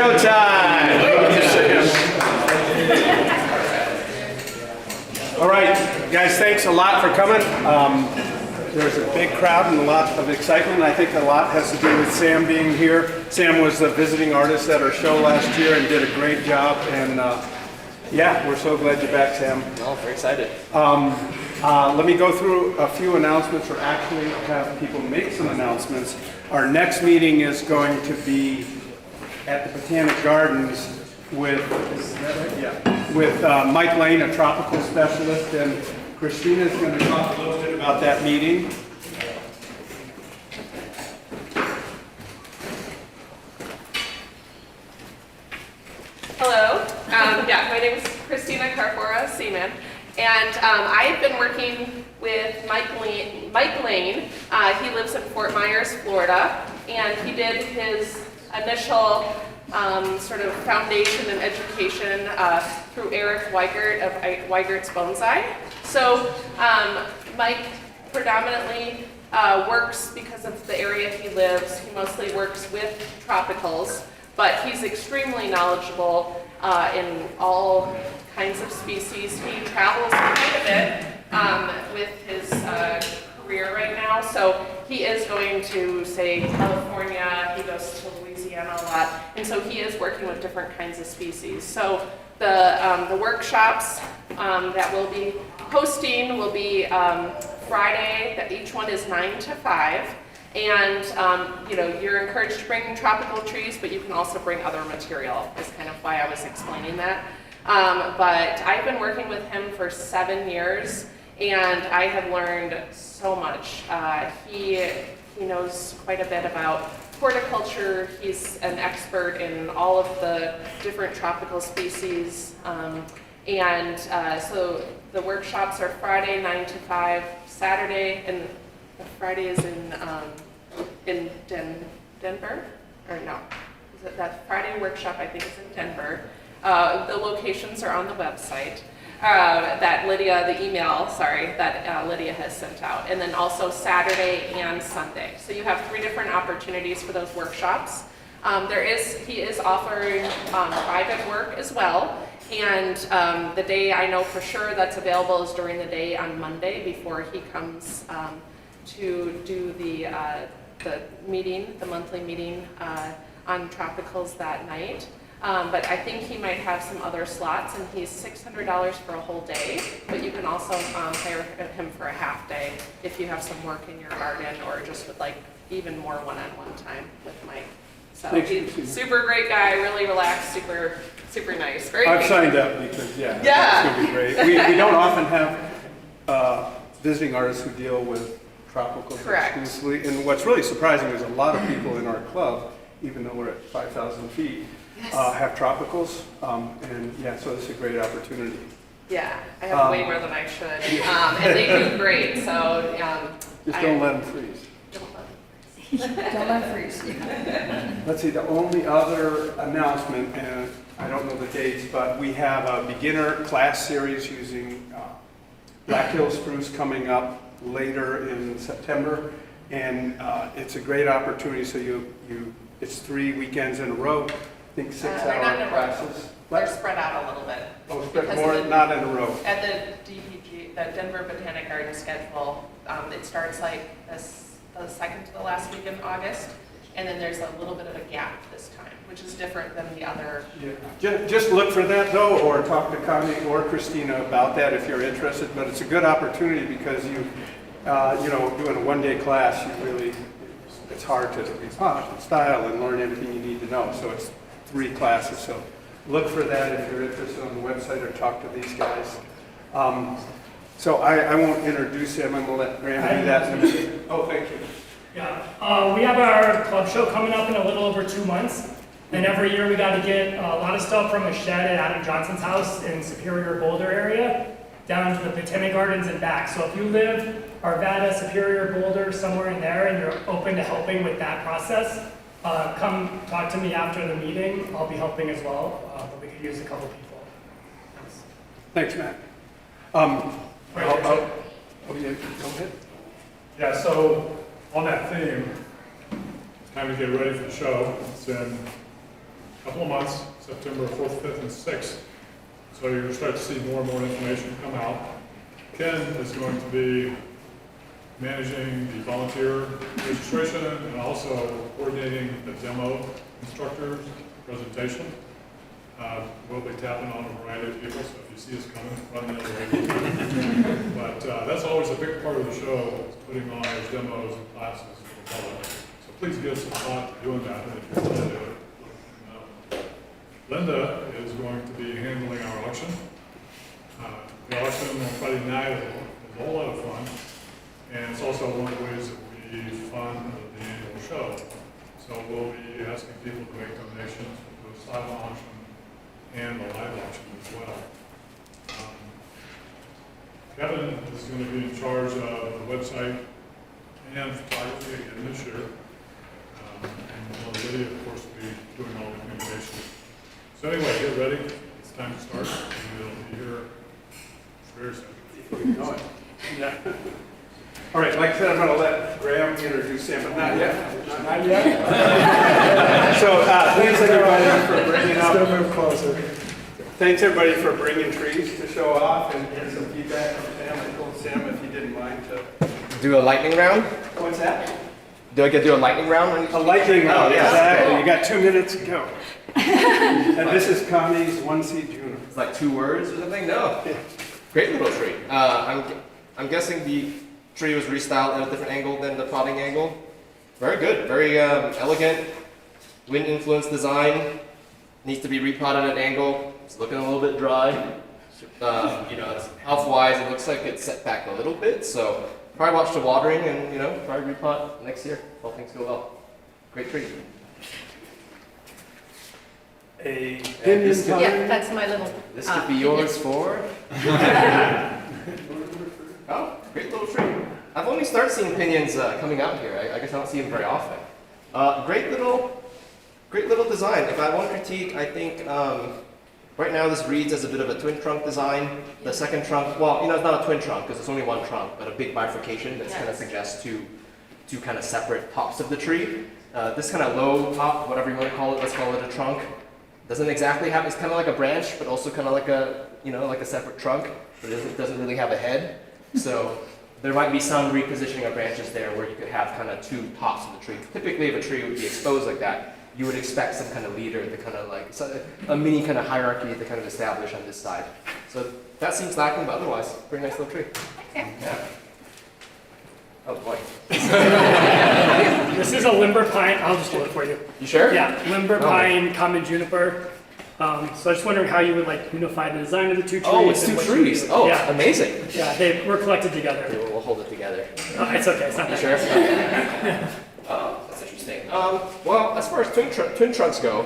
Showtime! All right, guys, thanks a lot for coming. There's a big crowd and a lot of excitement. I think a lot has to do with Sam being here. Sam was the visiting artist at our show last year and did a great job. And yeah, we're so glad you're back, Sam. Well, very excited. Let me go through a few announcements, or actually have people make some announcements. Our next meeting is going to be at the Botanic Gardens with, is that right? Yeah, with Mike Lane, a tropical specialist, and Christina is going to talk a little bit about that meeting. Hello, yeah, my name is Christina Carpora Seaman, and I've been working with Mike Lane. He lives in Fort Myers, Florida, and he did his initial sort of foundation and education through Eric Weigert of Weigert's Bonsai. So Mike predominantly works, because of the area he lives, he mostly works with tropicals, but he's extremely knowledgeable in all kinds of species. He travels quite a bit with his career right now, so he is going to, say, California, he goes to Louisiana a lot, and so he is working with different kinds of species. So the workshops that we'll be hosting will be Friday, that each one is 9 to 5. And you know, you're encouraged to bring tropical trees, but you can also bring other material, is kind of why I was explaining that. But I've been working with him for 7 years, and I have learned so much. He knows quite a bit about horticulture. He's an expert in all of the different tropical species. So the workshops are Friday 9 to 5, Saturday, and Friday is in Denver, or no? Is it that Friday workshop? I think is in Denver. The locations are on the website that Lydia, the email, sorry, that Lydia has sent out, and then also Saturday and Sunday. So you have 3 different opportunities for those workshops. He is offering private work as well. And the day I know for sure that's available is during the day on Monday, before he comes to do the meeting, the monthly meeting on tropicals that night. But I think he might have some other slots, and he's $600 for a whole day, but you can also hire him for a half day if you have some work in your garden, or just with like even more one-on-one time with Mike. So he's a super great guy, really relaxed, super nice. I've signed up because, yeah, it's going to be great. We don't often have visiting artists who deal with tropicals exclusively. And what's really surprising is a lot of people in our club, even though we're at 5,000 feet, have tropicals. And yeah, so this is a great opportunity. Yeah, I have way more than I should. And they do great, so. Just don't let them freeze. Don't let them freeze. Let's see, the only other announcement, and I don't know the dates, but we have a beginner class series using Black Hill spruce coming up later in September, and it's a great opportunity. So it's 3 weekends in a row. I think 6-hour classes. They're spread out a little bit. Oh, spread more, not in a row. At the DBG, the Denver Botanic Garden schedule, it starts like the second to the last week in August, and then there's a little bit of a gap this time, which is different than the other. Yeah. Just look for that though, or talk to Connie or Christina about that if you're interested. But it's a good opportunity because doing a one-day class, it's hard to respond, style, and learn everything you need to know. So it's 3 classes. So look for that if you're interested on the website, or talk to these guys. So I won't introduce him. I'm going to let Graham do that in a minute. Oh, thank you. Yeah, we have our club show coming up in a little over 2 months. And every year we got to get a lot of stuff from a shed at Adam Johnson's house in Superior Boulder area down to the Botanic Gardens and back. So if you live Arvada, Superior Boulder, somewhere in there, and you're open to helping with that process, come talk to me after the meeting. I'll be helping as well, but we could use a couple people. Thanks, Matt. Yeah, go ahead. Yeah, so on that theme, it's time to get ready for the show. It's in couple of months, September 4th, 5th, and 6th. So you're going to start to see more and more information come out. Ken is going to be managing the volunteer registration and also coordinating the demo instructors presentation. We'll be tapping on a variety of people, so if you see us coming, run the other way. But that's always a big part of the show, is putting on those demos and classes for the public. So please give some thought to doing that, and if you want to do it, let me know. Linda is going to be handling our auction. The auction on Friday night is a whole lot of fun, and it's also one of the ways that we fund the annual show. So we'll be asking people to make donations for the silent auction and the live auction as well. Kevin is going to be in charge of the website and photography again this year. And Lydia, of course, will be doing all the communication. So anyway, get ready. It's time to start. And we'll be here very soon. Know it. Yeah. All right, like I said, I'm going to let Graham introduce him, but not yet. Not yet. So thanks everybody for bringing up. Still move closer. Thanks everybody for bringing trees to show off and get some feedback from Sam. I told Sam if he didn't mind to. Do a lightning round? What's that? Do I get to do a lightning round? A lightning round, yeah. exactly. You got 2 minutes to go. And this is Connie's 1C Juniper. It's like 2 words or something? No. Great little tree. I'm guessing the tree was restyled at a different angle than the potting angle. Very good. Very elegant. Wind influenced design. Needs to be repotted at an angle. It's looking a little bit dry. Health-wise, it looks like it's set back a little bit. So probably watch the watering and probably repot next year. All things go well. Great tree. A this pinion could- time. Yeah, that's my little. This could be yours for. Oh, great little tree. I've only started seeing pinions coming out here. I guess I don't see them very often. Great little design. If I want to critique, I think right now this reads as a bit of a twin trunk design. The second trunk, well, it's not a twin trunk because it's only one trunk, but a big bifurcation that kind of suggests two kind of separate tops of the tree. This kind of low top, whatever you want to call it, let's call it a trunk. Doesn't exactly have, it's kind of like a branch, but also kind of like a, like a separate trunk, but it doesn't really have a head. So there might be some repositioning of branches there where you could have kind of 2 tops of the tree. Typically, if a tree would be exposed like that, you would expect some kind of leader to kind of like, a mini kind of hierarchy to kind of establish on this side. So that seems lacking, but otherwise, pretty nice little tree. Yeah. Oh boy. This is a limber pine. I'll just do it for you. You sure? Yeah, limber Oh. pine, common juniper. So I was just wondering how you would unify the design of the 2 trees. Oh, it's and 2 what you trees. would- Oh, yeah, amazing. yeah, they were collected together. Okay, we'll hold it together. It's okay. It's not You that. sure? Oh, that's interesting. Well, as far as twin trunks go,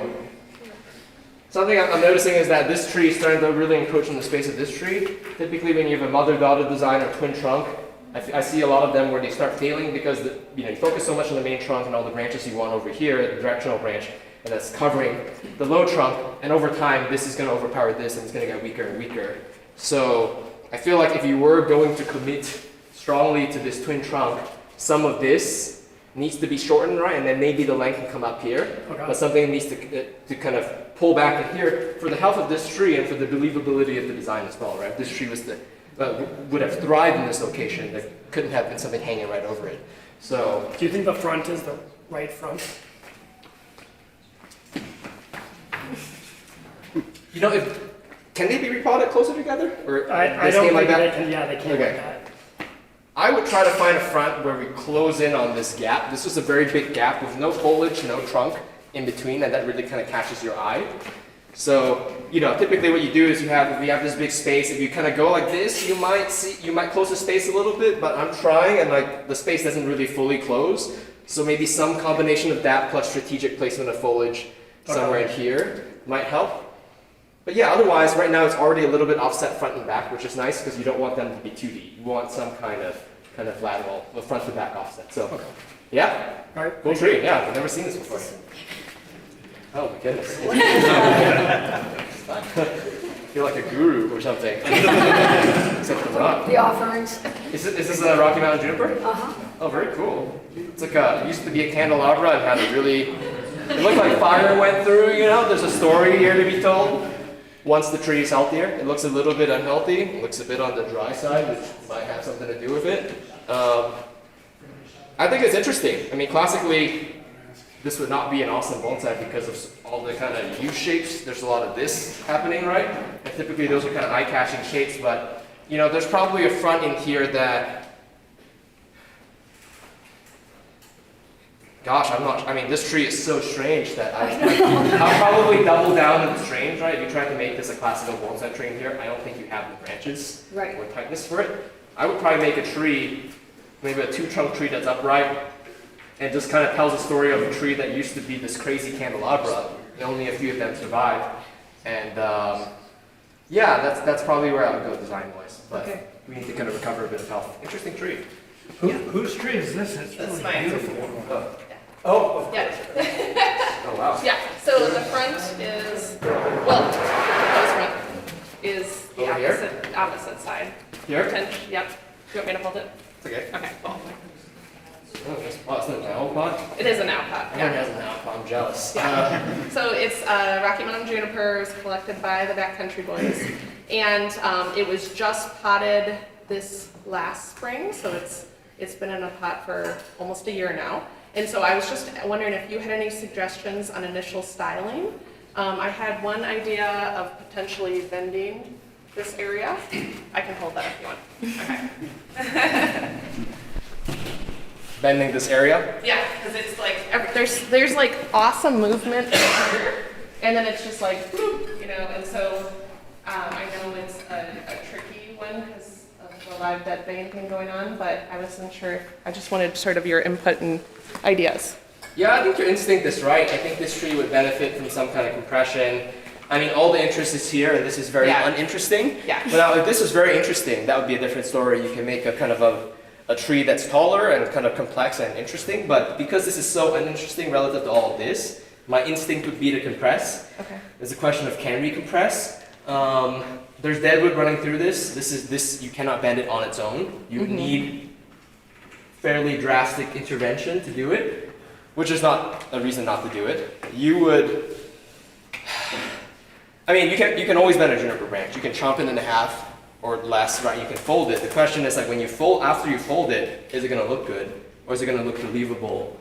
something I'm noticing is that this tree is starting to really encroach on the space of this tree. Typically, when you have a mother-daughter design or twin trunk, I see a lot of them where they start failing because you focus so much on the main trunk and all the branches you want over here, the directional branch, and that's covering the low trunk. And over time, this is going to overpower this, and it's going to get weaker and weaker. So I feel like if you were going to commit strongly to this twin trunk, some of this needs to be shortened, right? And then maybe the length can come up here. Okay. But something needs to kind of pull back in here for the health of this tree and for the believability of the design as well, right? If this tree was would have thrived in this location, there couldn't have been something hanging right over it. So Do you think the front is the right front? can they be repotted closer together? Or I they stay don't like think that? they can. Yeah, they can't Okay. like that. I would try to find a front where we close in on this gap. This was a very big gap with no foliage, no trunk in between, and that really kind of catches your eye. So, typically what you do is we have this big space. If you kind of go like this, you might close the space a little bit, but I'm trying and the space doesn't really fully close. So maybe some combination of that plus strategic placement of foliage somewhere in here might help. But yeah, otherwise, right now it's already a little bit offset front and back, which is nice because you don't want them to be 2D. You want some kind of lateral, front to back offset. So, yeah, All right. cool tree. Yeah, I've never seen this before. Oh my goodness. I feel like a guru or something. Except for rock. The offerings. Is this a Rocky Mountain juniper? Uh-huh. Oh, very cool. It's like it used to be a candelabra and had a really It looked like fire went through, you know, there's a story here to be told. Once the tree is healthier, it looks a little bit unhealthy, it looks a bit on the dry side, which might have something to do with it. I think it's interesting. I mean, classically, this would not be an awesome bonsai because of all the kind of U shapes. There's a lot of this happening, right? And typically those are kind of eye-catching shapes, but you know, there's probably a front in here that, gosh, I mean, this tree is so strange that I'll probably double down on the strange, right? If you try to make this a classical bonsai tree in here, I don't think you have the branches or tightness for it. I would probably make a tree, maybe a 2-trunk tree that's upright, and just kind of tells a story of a tree that used to be this crazy candelabra, and only a few of them survived. And yeah, that's probably where I would go design-wise, but we need to kind of recover a bit of health. Interesting tree. Whose tree is this? It's That's really mine. beautiful. Oh, Yeah. oh wow. Yeah, so the front is, well, the proposed front is the Over here? opposite side. Here? Yep. Do you want me to hold it? It's okay. Okay, cool. Oh, it's an owl pot. It is an owl pot, Everyone yeah. has an owl pot. I'm jealous. So it's Rocky Mountain junipers collected by the Backcountry Boys. And it was just potted this last spring, so it's been in a pot for almost a year now. And so I was just wondering if you had any suggestions on initial styling. I had one idea of potentially bending this area. I can hold that if you want. Okay. Bending this area. Yeah, because it's like there's like awesome movement here, and then it's just like bloop, you know. And so I know it's a tricky one because of the live dead vein thing going on, but I wasn't sure. I just wanted sort of your input and ideas. Yeah, I think your instinct is right. I think this tree would benefit from some kind of compression. I mean, all the interest is here, and this is very uninteresting. Yeah. But now, if this was very interesting, that would be a different story. You can make a kind of a tree that's taller and kind of complex and interesting. But because this is so uninteresting relative to all of this, my instinct would be to compress. Okay. There's a question of can we compress? There's deadwood running through this. This you cannot bend it on its own. You would need fairly drastic intervention to do it, which is not a reason not to do it. You would, I mean, you can always bend a juniper branch. You can chomp it in half or less, right? You can fold it. The question is like when you fold, after you fold it, is it going to look good or is it going to look believable?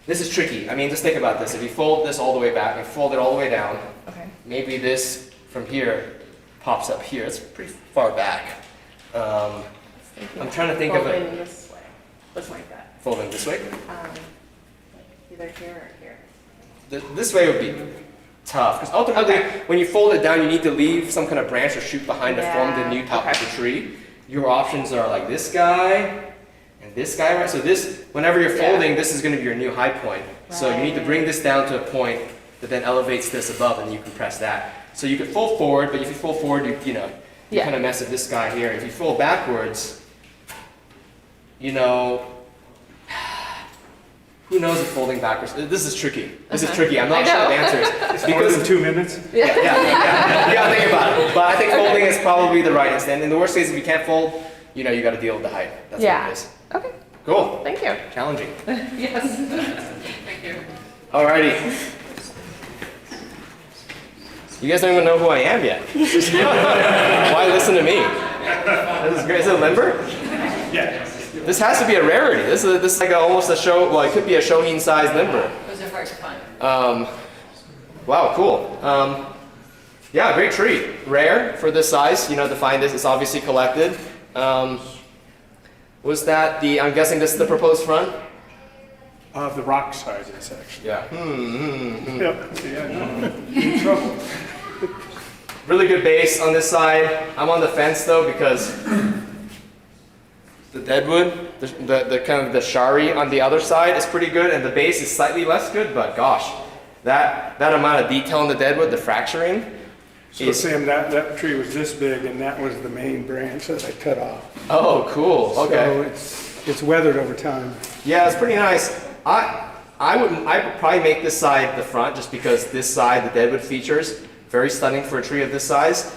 This is tricky. I mean, just think about this. If you fold this all the way back, you fold it all the way down, Okay. maybe this from here pops up here. It's pretty far back. I'm trying to think of it. Folding this way, just like that. Folding this way. Either here or here. This way would be tough because ultimately, when you fold it down, you need to leave some kind of branch or shoot behind to form the new top of the tree. Your options are like this guy and this guy, right? So this, whenever you're folding, this is going to be your new high point. So you need to bring this down to a point that then elevates this above, and then you compress that. So you could fold forward, but if you fold forward, you kind of mess with this guy here. If you fold backwards, you know. Who knows if folding backwards? This is tricky. This is tricky. I'm not sure the answer is. More than 2 minutes? Yeah. You gotta think about it. But I think folding is probably the right instant. In the worst case, if you can't fold, you gotta deal with the height. That's what it is. Okay. Cool. Thank you. Challenging. Yes. Thank you. Alrighty. You guys don't even know who I am yet. Why listen to me? This is great. Is it a limber? Yeah. This has to be a rarity. This is like almost a show. Well, it could be a Shohin-sized limber. Those are hard to find. Wow, cool. Yeah, great tree. Rare for this size. To find this, it's obviously collected. Was that the? I'm guessing this is the proposed front. The rock sizes, actually. Yeah. Yep. Yeah, in trouble. Really good base on this side. I'm on the fence though because the deadwood, the kind of the shari on the other side is pretty good, and the base is slightly less good. But gosh, that amount of detail in the deadwood, the fracturing. So Sam, that tree was this big, and that was the main branch that I cut off. Oh, cool. Okay. So it's weathered over time. Yeah, it's pretty nice. I would probably make this side the front just because this side, the deadwood features, very stunning for a tree of this size.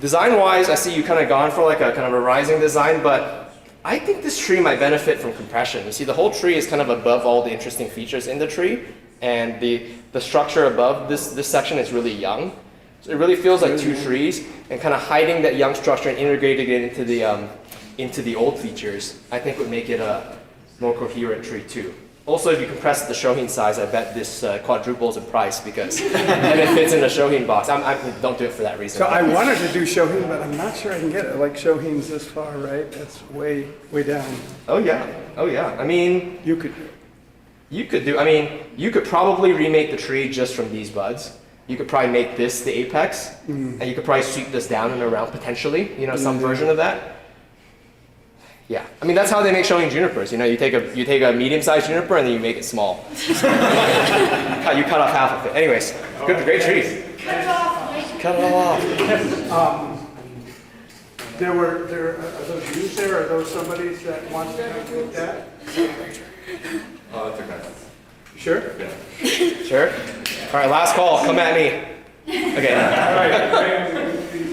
Design-wise, I see you kind of gone for like a kind of a rising design, but I think this tree might benefit from compression. You see, the whole tree is kind of above all the interesting features in the tree, and the structure above this section is really young. So it really feels like two trees, and kind of hiding that young structure and integrating it into the old features, I think would make it a more coherent tree too. Also, if you compress the Shohin size, I bet this quadruples in price because and it fits in a Shohin box. Don't do it for that reason. So I wanted to do Shohin, but I'm not sure I can get it. Like Shohin's this far, right? That's way down. Oh yeah. I mean, You could. you could probably remake the tree just from these buds. You could probably make this the apex, and you could probably sweep this down and around potentially, some version of that. Yeah, I mean that's how they make Shohin junipers. You take a medium-sized juniper and then you make it small. You cut off half of it. Anyways, great trees. Cut it off. Cut it all off. Are those you there? Are those somebody that wants to have a look at? Oh, that's okay. Sure? Sure. All right, last call. Come at me. Okay.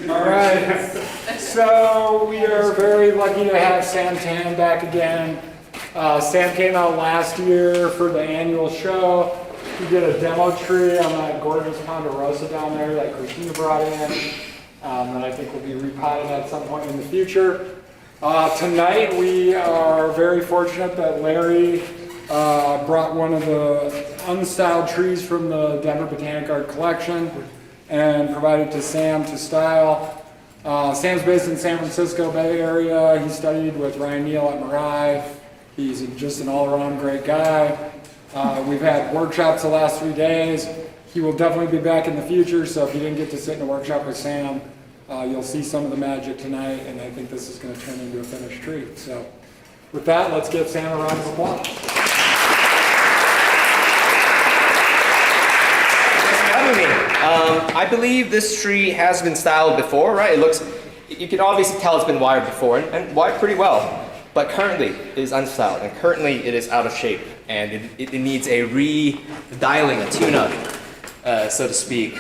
All right. So we are very lucky to have Sam Tan back again. Sam came out last year for the annual show. He did a demo tree on that gorgeous Ponderosa down there that Christina brought in, that I think will be repotted at some point in the future. Tonight we are very fortunate that Larry brought one of the unstyled trees from the Denver Botanic Art Collection and provided to Sam to style. Sam's based in San Francisco Bay Area. He studied with Ryan Neal at Mirai. He's just an all-around great guy. We've had workshops the last 3 days. He will definitely be back in the future, so if you didn't get to sit in a workshop with Sam, you'll see some of the magic tonight, and I think this is going to turn into a finished tree. So with that, let's give Sam a round of applause. I believe this tree has been styled before, right? You can obviously tell it's been wired before, and wired pretty well, but currently it is unstyled, and currently it is out of shape, and it needs a redialing, a tune-up, so to speak.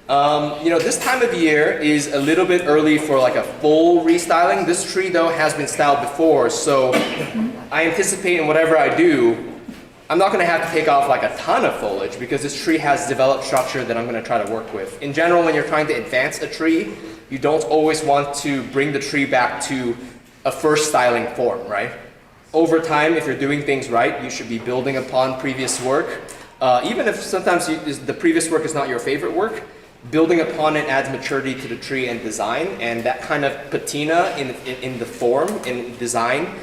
This time of year is a little bit early for like a full restyling. This tree though has been styled before, so I anticipate in whatever I do, I'm not going to have to take off like a ton of foliage because this tree has developed structure that I'm going to try to work with. In general, when you're trying to advance a tree, you don't always want to bring the tree back to a first styling form, right? Over time, if you're doing things right, you should be building upon previous work. Even if sometimes the previous work is not your favorite work, building upon it adds maturity to the tree and design, and that kind of patina in the form, in design,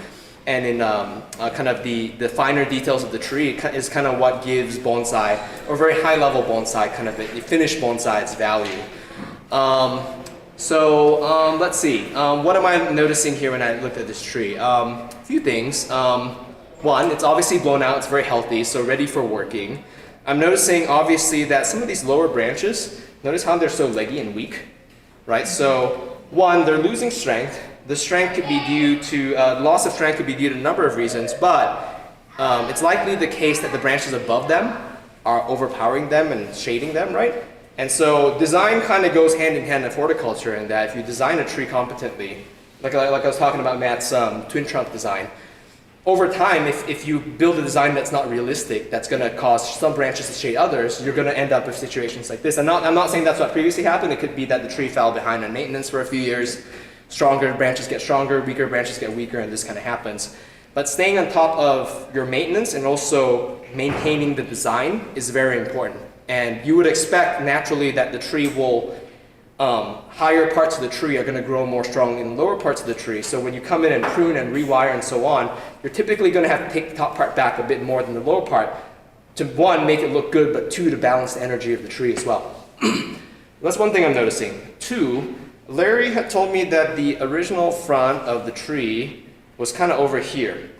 and in kind of the finer details of the tree is kind of what gives bonsai, or very high level bonsai, kind of the finished bonsai, its value. Let's see. What am I noticing here when I looked at this tree? A few things. One, it's obviously blown out, it's very healthy, so ready for working. I'm noticing obviously that some of these lower branches, notice how they're so leggy and weak, right? So one, they're losing strength. The strength could be due to, loss of strength could be due to a number of reasons, but it's likely the case that the branches above them are overpowering them and shading them, right? And so design kind of goes hand in hand in horticulture in that if you design a tree competently, like I was talking about Matt's twin trunk design, over time, if you build a design that's not realistic, that's going to cause some branches to shade others, you're going to end up with situations like this. I'm not saying that's what previously happened. It could be that the tree fell behind on maintenance for a few years. Stronger branches get stronger, weaker branches get weaker, and this kind of happens. But staying on top of your maintenance and also maintaining the design is very important. And you would expect naturally that the tree will, higher parts of the tree are going to grow more strong in lower parts of the tree. So when you come in and prune and rewire and so on, you're typically going to have to take the top part back a bit more than the lower part to, one, make it look good, but two, to balance the energy of the tree as well. That's one thing I'm noticing. Two, Larry had told me that the original front of the tree was kind of over here.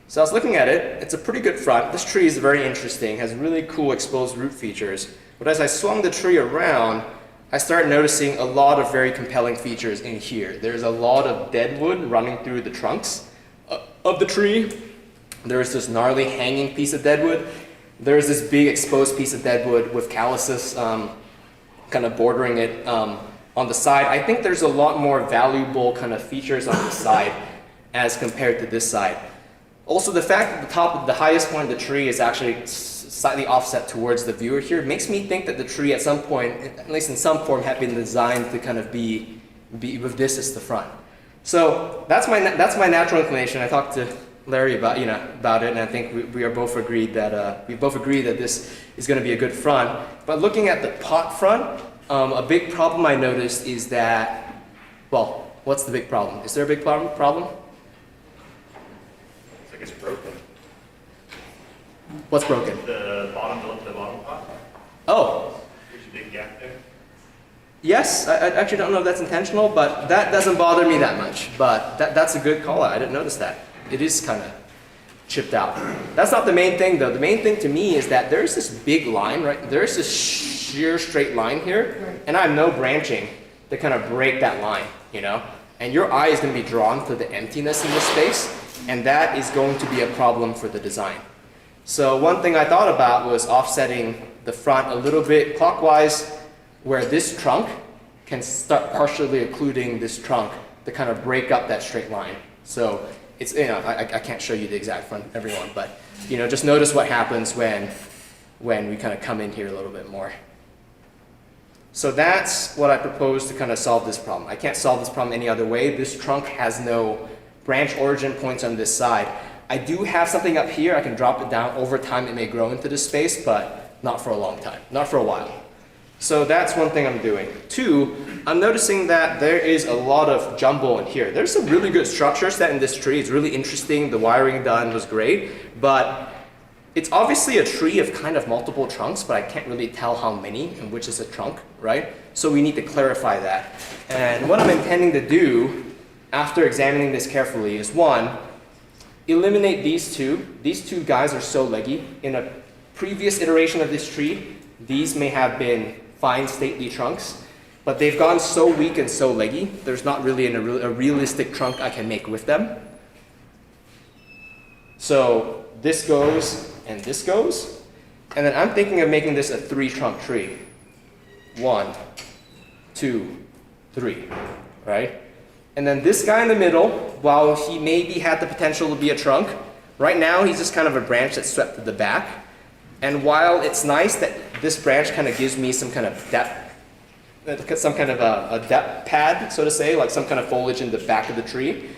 So I was looking at it, it's a pretty good front. This tree is very interesting, has really cool exposed root features. But as I swung the tree around, I started noticing a lot of very compelling features in here. There's a lot of dead wood running through the trunks of the tree. There's this gnarly hanging piece of dead wood. There's this big exposed piece of dead wood with calluses kind of bordering it on the side. I think there's a lot more valuable kind of features on the side. as compared to this side. Also, the fact that the highest point of the tree is actually slightly offset towards the viewer here makes me think that the tree at some point, at least in some form, had been designed to kind of be with this as the front. So that's my natural inclination. I talked to Larry about it, and I think we both agreed that this is going to be a good front. But looking at the pot front, a big problem I noticed is that, well, what's the big problem? Is there a big problem? It's like it's broken. What's broken? The bottom pot. Oh, There's a big gap there. yes. I actually don't know if that's intentional, but that doesn't bother me that much. But that's a good call out. I didn't notice that. It is kind of chipped out. That's not the main thing, though. The main thing to me is that there's this big line, right? There's this sheer straight line here, and I have no branching to kind of break that line, And your eye is going to be drawn to the emptiness in this space, and that is going to be a problem for the design. So one thing I thought about was offsetting the front a little bit clockwise, where this trunk can start partially occluding this trunk to kind of break up that straight line. So it's, I can't show you the exact front, everyone, but, just notice what happens when we kind of come in here a little bit more. So that's what I propose to kind of solve this problem. I can't solve this problem any other way. This trunk has no branch origin points on this side. I do have something up here. I can drop it down. Over time, it may grow into this space, but not for a long time, not for a while. So that's one thing I'm doing. Two, I'm noticing that there is a lot of jumble in here. There's some really good structure set in this tree. It's really interesting. The wiring done was great, but it's obviously a tree of kind of multiple trunks, but I can't really tell how many and which is a trunk, right? So we need to clarify that. And what I'm intending to do after examining this carefully is, one, eliminate these two. These two guys are so leggy. In a previous iteration of this tree, these may have been fine, stately trunks, but they've gone so weak and so leggy, there's not really a realistic trunk I can make with them. So this goes, and this goes, and then I'm thinking of making this a 3-trunk tree. 1, 2, 3, right? And then this guy in the middle, while he maybe had the potential to be a trunk, right now he's just kind of a branch that's swept to the back. And while it's nice that this branch kind of gives me some kind of depth, some kind of a depth pad, so to say, like some kind of foliage in the back of the tree,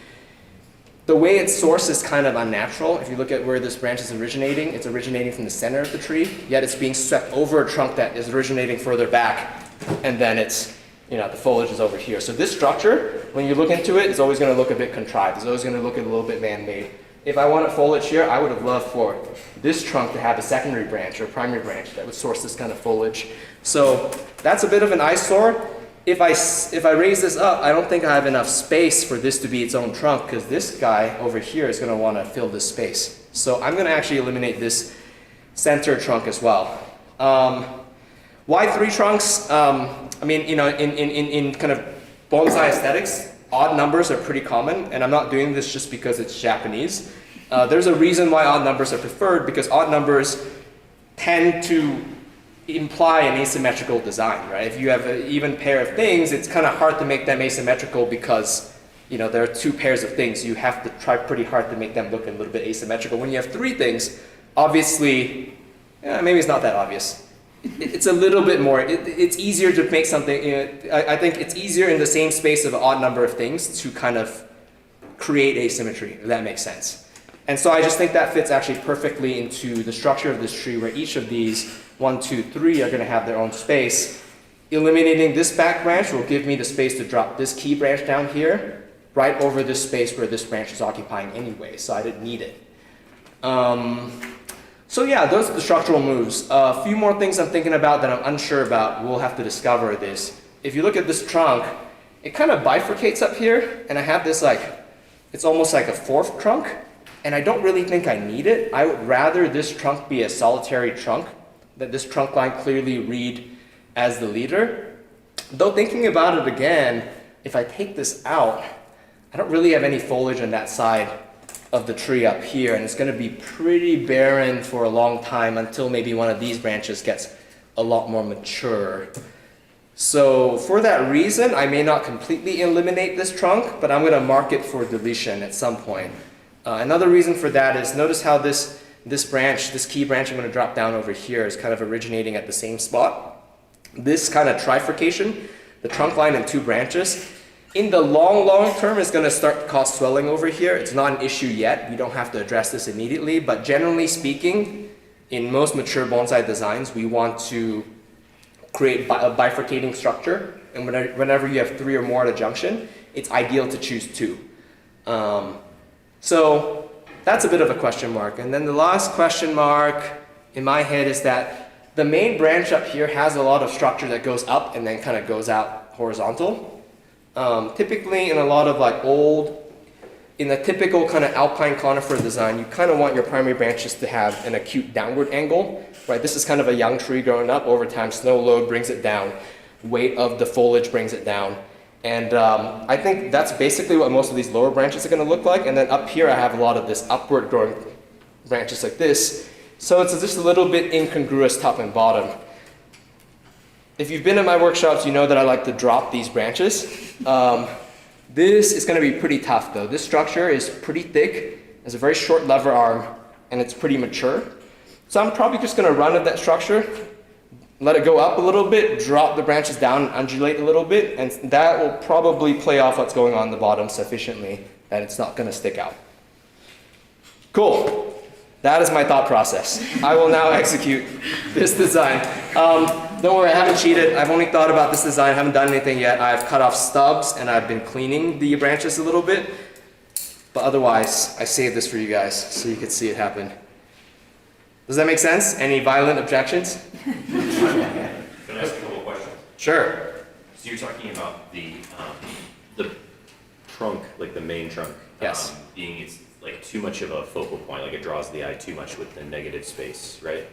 the way it's sourced is kind of unnatural. If you look at where this branch is originating, it's originating from the center of the tree, yet it's being swept over a trunk that is originating further back, and then it's, the foliage is over here. So this structure, when you look into it, is always going to look a bit contrived. It's always going to look a little bit man-made. If I wanted foliage here, I would have loved for this trunk to have a secondary branch or a primary branch that would source this kind of foliage. So that's a bit of an eyesore. If I raise this up, I don't think I have enough space for this to be its own trunk, because this guy over here is going to want to fill this space. So I'm going to actually eliminate this center trunk as well. Why 3 trunks? I mean, in kind of bonsai aesthetics, odd numbers are pretty common, and I'm not doing this just because it's Japanese. There's a reason why odd numbers are preferred, because odd numbers tend to imply an asymmetrical design, right? If you have an even pair of things, it's kind of hard to make them asymmetrical because, there are 2 pairs of things. You have to try pretty hard to make them look a little bit asymmetrical. When you have 3 things, obviously, maybe it's not that obvious. It's a little bit more, it's easier to make something, I think it's easier in the same space of an odd number of things to kind of create asymmetry, if that makes sense. And so I just think that fits actually perfectly into the structure of this tree, where each of these 1, 2, 3 are going to have their own space. Eliminating this back branch will give me the space to drop this key branch down here, right over this space where this branch is occupying anyway, so I didn't need it. So yeah, those are the structural moves. A few more things I'm thinking about that I'm unsure about. We'll have to discover this. If you look at this trunk, it kind of bifurcates up here, and I have this it's almost like a 4th trunk, and I don't really think I need it. I would rather this trunk be a solitary trunk, that this trunk line clearly read as the leader. Though thinking about it again, if I take this out, I don't really have any foliage on that side of the tree up here, and it's going to be pretty barren for a long time until maybe one of these branches gets a lot more mature. So for that reason, I may not completely eliminate this trunk, but I'm going to mark it for deletion at some point. Another reason for that is notice how this branch, this key branch I'm going to drop down over here is kind of originating at the same spot. This kind of trifurcation, the trunk line and two branches, in the long term is going to start to cause swelling over here. It's not an issue yet. We don't have to address this immediately, but generally speaking, in most mature bonsai designs, we want to create a bifurcating structure, and whenever you have 3 or more at a junction, it's ideal to choose 2. So that's a bit of a question mark. And then the last question mark in my head is that the main branch up here has a lot of structure that goes up and then kind of goes out horizontal. Typically in a lot of like in a typical kind of alpine conifer design, you kind of want your primary branches to have an acute downward angle, right? This is kind of a young tree growing up. Over time, snow load brings it down. Weight of the foliage brings it down. And I think that's basically what most of these lower branches are going to look like. And then up here, I have a lot of this upward growing branches like this. So it's just a little bit incongruous top and bottom. If you've been in my workshops, you know that I like to drop these branches. This is going to be pretty tough though. This structure is pretty thick, has a very short lever arm, and it's pretty mature. So I'm probably just going to run at that structure, let it go up a little bit, drop the branches down, and undulate a little bit, and that will probably play off what's going on the bottom sufficiently that it's not going to stick out. Cool. That is my thought process. I will now execute this design. Don't worry, I haven't cheated. I've only thought about this design, haven't done anything yet. I've cut off stubs and I've been cleaning the branches a little bit. But otherwise, I saved this for you guys so you could see it happen. Does that make sense? Any violent objections? Can I ask a couple of questions? Sure. So you're talking about the trunk, like the main trunk, Yes. being it's like too much of a focal point, like it draws the eye too much with the negative space, right?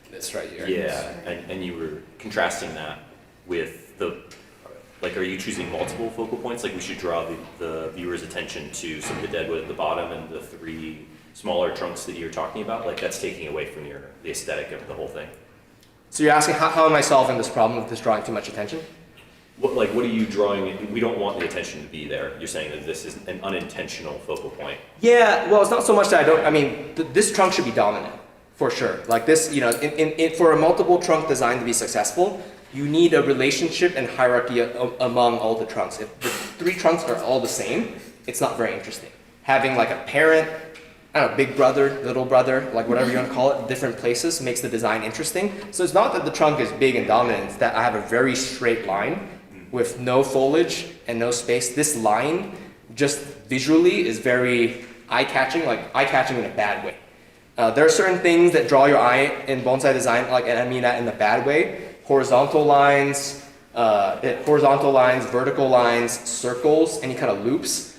This right here. Yeah, and you were contrasting that with like, are you choosing multiple focal points? Like we should draw the viewer's attention to some of the deadwood at the bottom and the 3 smaller trunks that you're talking about? Like that's taking away from the aesthetic of the whole thing. So you're asking how am I solving this problem of this drawing too much attention? What are you drawing? We don't want the attention to be there. You're saying that this is an unintentional focal point. Yeah, well, it's not so much that this trunk should be dominant, for sure. Like this, for a multiple trunk design to be successful, you need a relationship and hierarchy among all the trunks. If the 3 trunks are all the same, it's not very interesting. Having like a parent, I don't know, big brother, little brother, like whatever you want to call it, different places makes the design interesting. So it's not that the trunk is big and dominant, it's that I have a very straight line with no foliage and no space. This line, just visually, is very eye-catching, like eye-catching in a bad way. There are certain things that draw your eye in bonsai design, like, and I mean that in a bad way. Horizontal lines, vertical lines, circles, any kind of loops.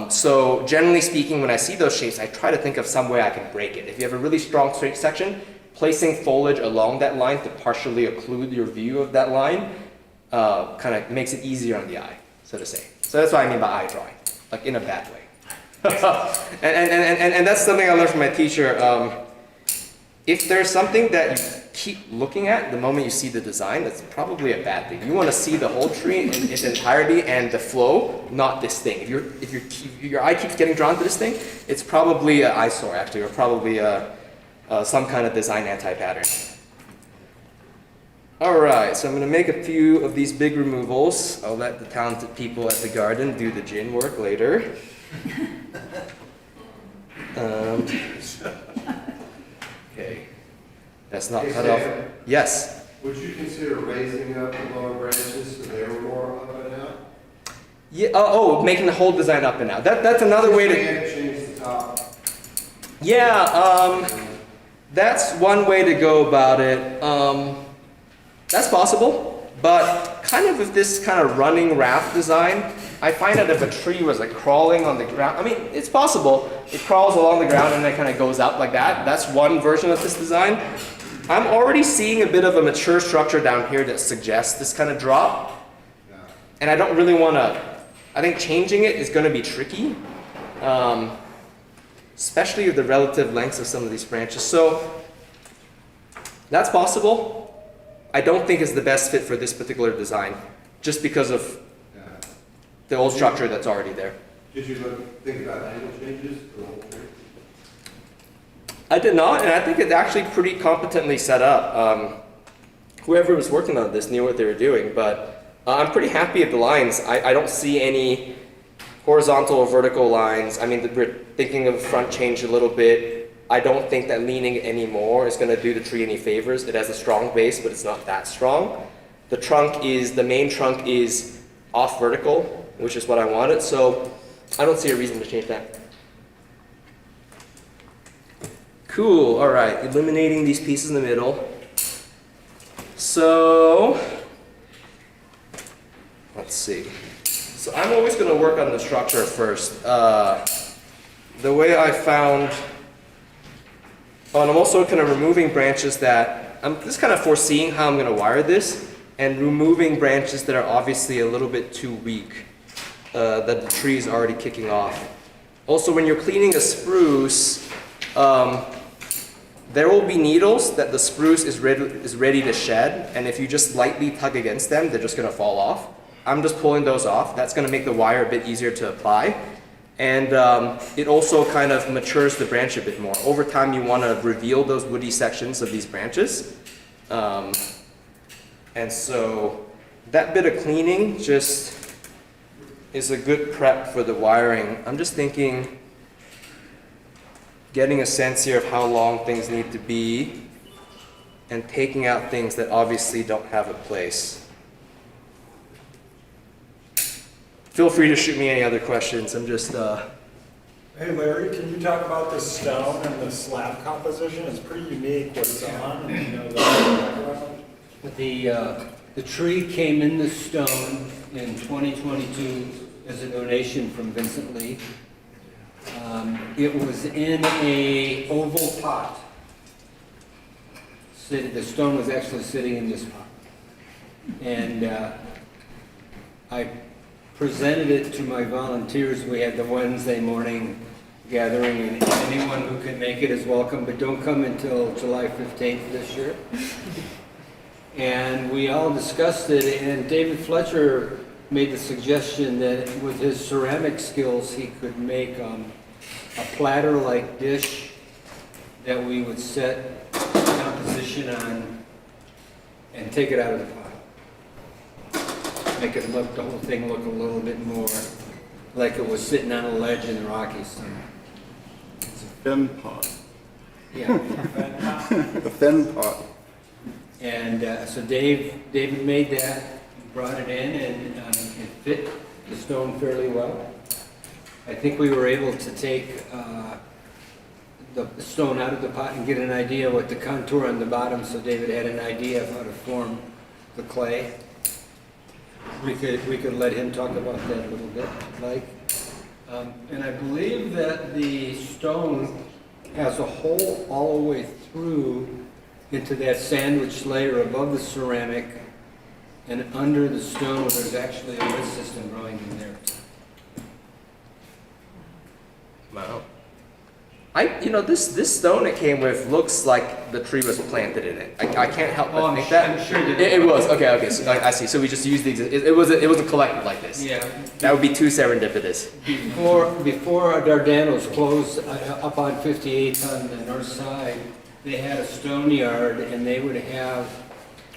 So generally speaking, when I see those shapes, I try to think of some way I can break it. If you have a really strong straight section, placing foliage along that line to partially occlude your view of that line kind of makes it easier on the eye, so to say. So that's what I mean by eye drawing, like in a bad way. and that's something I learned from my teacher. If there's something that you keep looking at the moment you see the design, that's probably a bad thing. You want to see the whole tree in its entirety and the flow, not this thing. If your eye keeps getting drawn to this thing, it's probably an eyesore actually, or probably some kind of design anti-pattern. Alright, so I'm going to make a few of these big removals. I'll let the talented people at the garden do the gin work later. Okay, that's not cut off. Yes? Would you consider raising up the lower branches so they were more up and out? Yeah, making the whole design up and out. That's another way to... Change the top. Yeah, that's one way to go about it. That's possible, but kind of with this kind of running raft design, I find that if a tree was like crawling on the ground, I mean, it's possible. It crawls along the ground and then kind of goes up like that. That's one version of this design. I'm already seeing a bit of a mature structure down here that suggests this kind of drop. And I don't really want to, I think changing it is going to be tricky, especially with the relative lengths of some of these branches. So that's possible. I don't think is the best fit for this particular design, just because of Yeah. the old structure that's already there. Did you think about angle changes for the whole tree? I did not, and I think it's actually pretty competently set up. Whoever was working on this knew what they were doing, but I'm pretty happy with the lines. I don't see any horizontal or vertical lines. I mean, we're thinking of front change a little bit. I don't think that leaning anymore is going to do the tree any favors. It has a strong base, but it's not that strong. The main trunk is off vertical, which is what I wanted, so I don't see a reason to change that. Cool, all right, eliminating these pieces in the middle. So, let's see. So I'm always going to work on the structure first. The way I found, and I'm also kind of removing branches that, I'm just kind of foreseeing how I'm going to wire this, and removing branches that are obviously a little bit too weak, that the tree is already kicking off. Also, when you're cleaning a spruce, there will be needles that the spruce is ready to shed, and if you just lightly tug against them, they're just going to fall off. I'm just pulling those off. That's going to make the wire a bit easier to apply. And it also kind of matures the branch a bit more. Over time, you want to reveal those woody sections of these branches. And so that bit of cleaning just is a good prep for the wiring. I'm just thinking, getting a sense here of how long things need to be and taking out things that obviously don't have a place. Feel free to shoot me any other questions. I'm just, Hey Larry, can you talk about the stone and the slab composition? It's pretty unique what it's on, and you know the background. The tree came in the stone in 2022 as a donation from Vincent Lee. It was in a oval pot. The stone was actually sitting in this pot. And I presented it to my volunteers. We had the Wednesday morning gathering, and anyone who can make it is welcome, but don't come until July 15th this year. And we all discussed it, and David Fletcher made the suggestion that with his ceramic skills, he could make a platter-like dish that we would set composition on and take it out of the pot. Make it look, the whole thing look a little bit more like it was sitting on a ledge in the Rockies. It's a thin pot. Yeah. A thin pot. And so David made that, brought it in, and it fit the stone fairly well. I think we were able to take the stone out of the pot and get an idea what the contour on the bottom, so David had an idea of how to form the clay. We could let him talk about that a little bit, like. And I believe that the stone has a hole all the way through into that sandwich layer above the ceramic, and under the stone there's actually a root system growing in there. wow. This stone it came with looks like the tree was planted in it. I can't help but think that. I'm sure that It was, okay, so I see. So we just used it wasn't collected like this. Yeah. That would be too serendipitous. Before Dardanos closed up on 58th on the north side, they had a stone yard, and they would have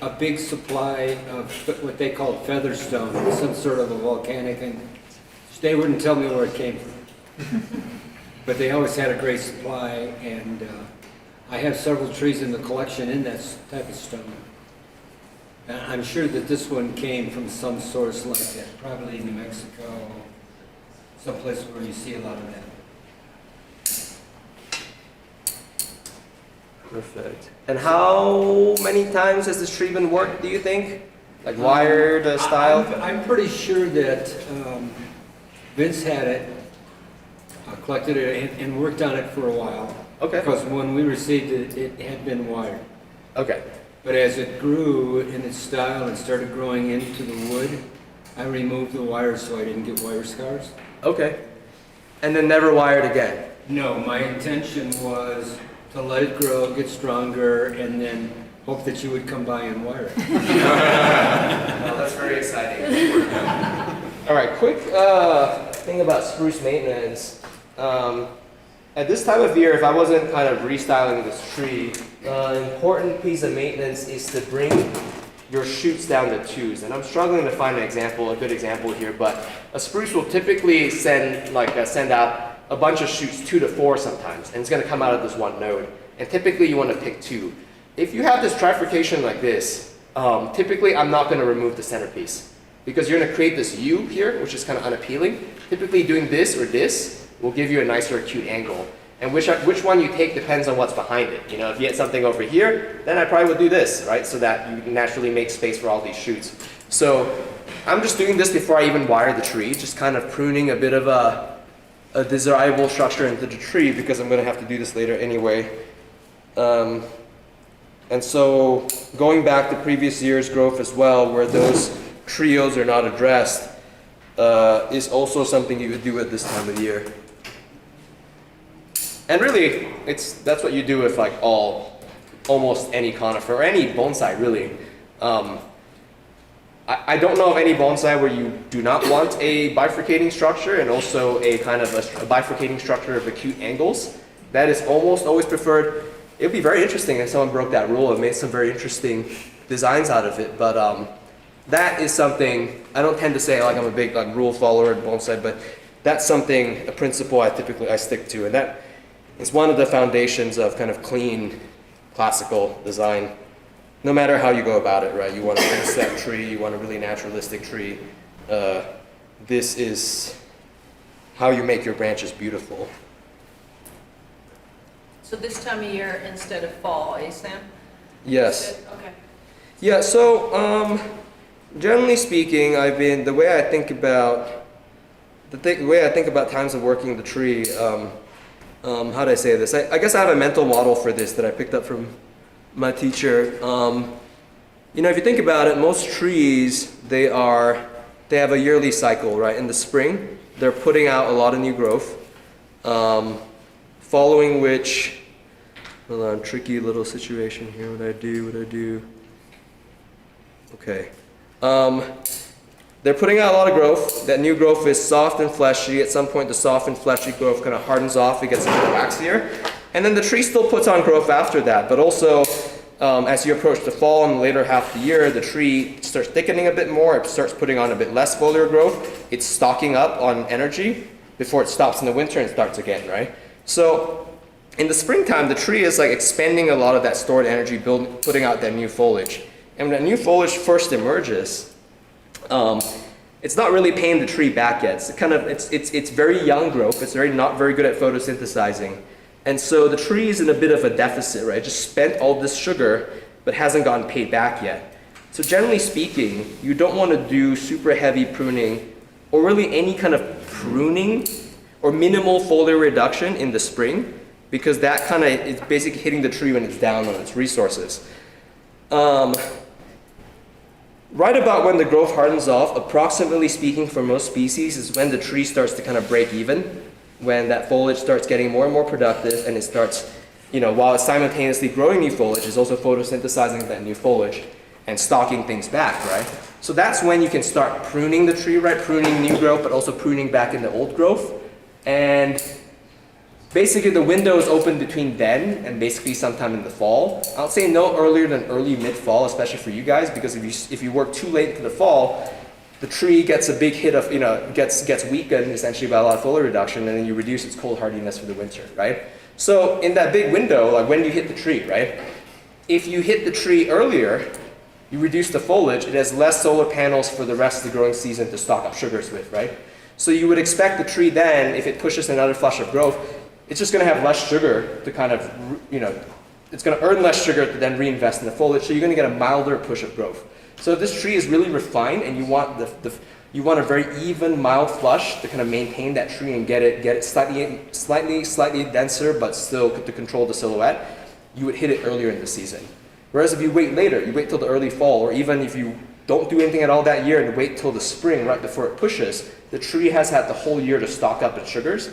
a big supply of what they called feather stone, some sort of a volcanic, and they wouldn't tell me where it came from. But they always had a great supply, and I have several trees in the collection in that type of stone. And I'm sure that this one came from some source like that, probably New Mexico, someplace where you see a lot of that. Perfect. And how many times has this tree been worked, do you think? Like wired style? I'm pretty sure that Vince had it, collected it, and worked on it for a while. Okay. Because when we received it, it had been wired. Okay. But as it grew in its style and started growing into the wood, I removed the wires so I didn't get wire scars. Okay. And then never wired again? No, my intention was to let it grow, get stronger, and then Hope that you would come by and wire it. Well, that's very exciting. All right, quick thing about spruce maintenance. At this time of year, if I wasn't kind of restyling this tree, an important piece of maintenance is to bring your shoots down to 2s. And I'm struggling to find a good example here, but a spruce will typically send out a bunch of shoots 2 to 4 sometimes, and it's going to come out of this one node. And typically you want to pick 2. If you have this trifurcation like this, typically I'm not going to remove the centerpiece because you're going to create this U here, which is kind of unappealing. Typically doing this or this will give you a nicer acute angle. And which one you take depends on what's behind it. You know, if you get something over here, then I probably would do this, right? So that you naturally make space for all these shoots. So I'm just doing this before I even wire the tree, just kind of pruning a bit of a desirable structure into the tree because I'm going to have to do this later anyway. And so going back to previous year's growth as well, where those trios are not addressed, is also something you would do at this time of year. And really, that's what you do with like almost any conifer or any bonsai really. I don't know of any bonsai where you do not want a bifurcating structure and also a kind of a bifurcating structure of acute angles. That is almost always preferred. It would be very interesting if someone broke that rule and made some very interesting designs out of it. But that is something, I don't tend to say like I'm a big rule follower in bonsai, but that's something, a principle I stick to. And that is one of the foundations of kind of clean classical design. No matter how you go about it, right? You want a inset tree, you want a really naturalistic tree. This is how you make your branches beautiful. So this time of year instead of fall, eh, Sam? Yes. Okay. Yeah, so generally speaking, the way I think about times of working the tree, how do I say this? I guess I have a mental model for this that I picked up from my teacher. You know, if you think about it, most trees, they have a yearly cycle, right? In the spring, they're putting out a lot of new growth, following which, hold on, tricky little situation here, what I do? Okay. They're putting out a lot of growth. That new growth is soft and fleshy. At some point, the soft and fleshy growth kind of hardens off. It gets a bit waxier. And then the tree still puts on growth after that. But also, as you approach the fall and the later half of the year, the tree starts thickening a bit more. It starts putting on a bit less foliar growth. It's stocking up on energy before it stops in the winter and starts again, right? So in the springtime, the tree is like expending a lot of that stored energy, putting out that new foliage. And when that new foliage first emerges, it's not really paying the tree back yet. It's very young growth. It's not very good at photosynthesizing. And so the tree is in a bit of a deficit, right? Just spent all this sugar, but hasn't gotten paid back yet. So generally speaking, you don't want to do super heavy pruning or really any kind of pruning or minimal foliar reduction in the spring, because that kind of is basically hitting the tree when it's down on its resources. Right about when the growth hardens off, approximately speaking for most species, is when the tree starts to kind of break even, when that foliage starts getting more and more productive and it starts, you know, while it's simultaneously growing new foliage, it's also photosynthesizing that new foliage and stocking things back, right? So that's when you can start pruning the tree, right? Pruning new growth, but also pruning back into old growth. And basically the window is open between then and basically sometime in the fall. I'll say no earlier than early mid-fall, especially for you guys, because if you work too late into the fall, the tree gets a big hit of, you know, gets weakened essentially by a lot of foliar reduction, and then you reduce its cold hardiness for the winter, right? So in that big window, like when do you hit the tree, right? If you hit the tree earlier, you reduce the foliage, it has less solar panels for the rest of the growing season to stock up sugars with, right? So you would expect the tree then, if it pushes another flush of growth, it's just going to have less sugar to kind of, you know, it's going to earn less sugar to then reinvest in the foliage, so you're going to get a milder push of growth. So if this tree is really refined and you want you want a very even, mild flush to kind of maintain that tree and get it slightly denser, but still to control the silhouette, you would hit it earlier in the season. Whereas if you wait later, you wait till the early fall, or even if you don't do anything at all that year and wait till the spring right before it pushes, the tree has had the whole year to stock up its sugars.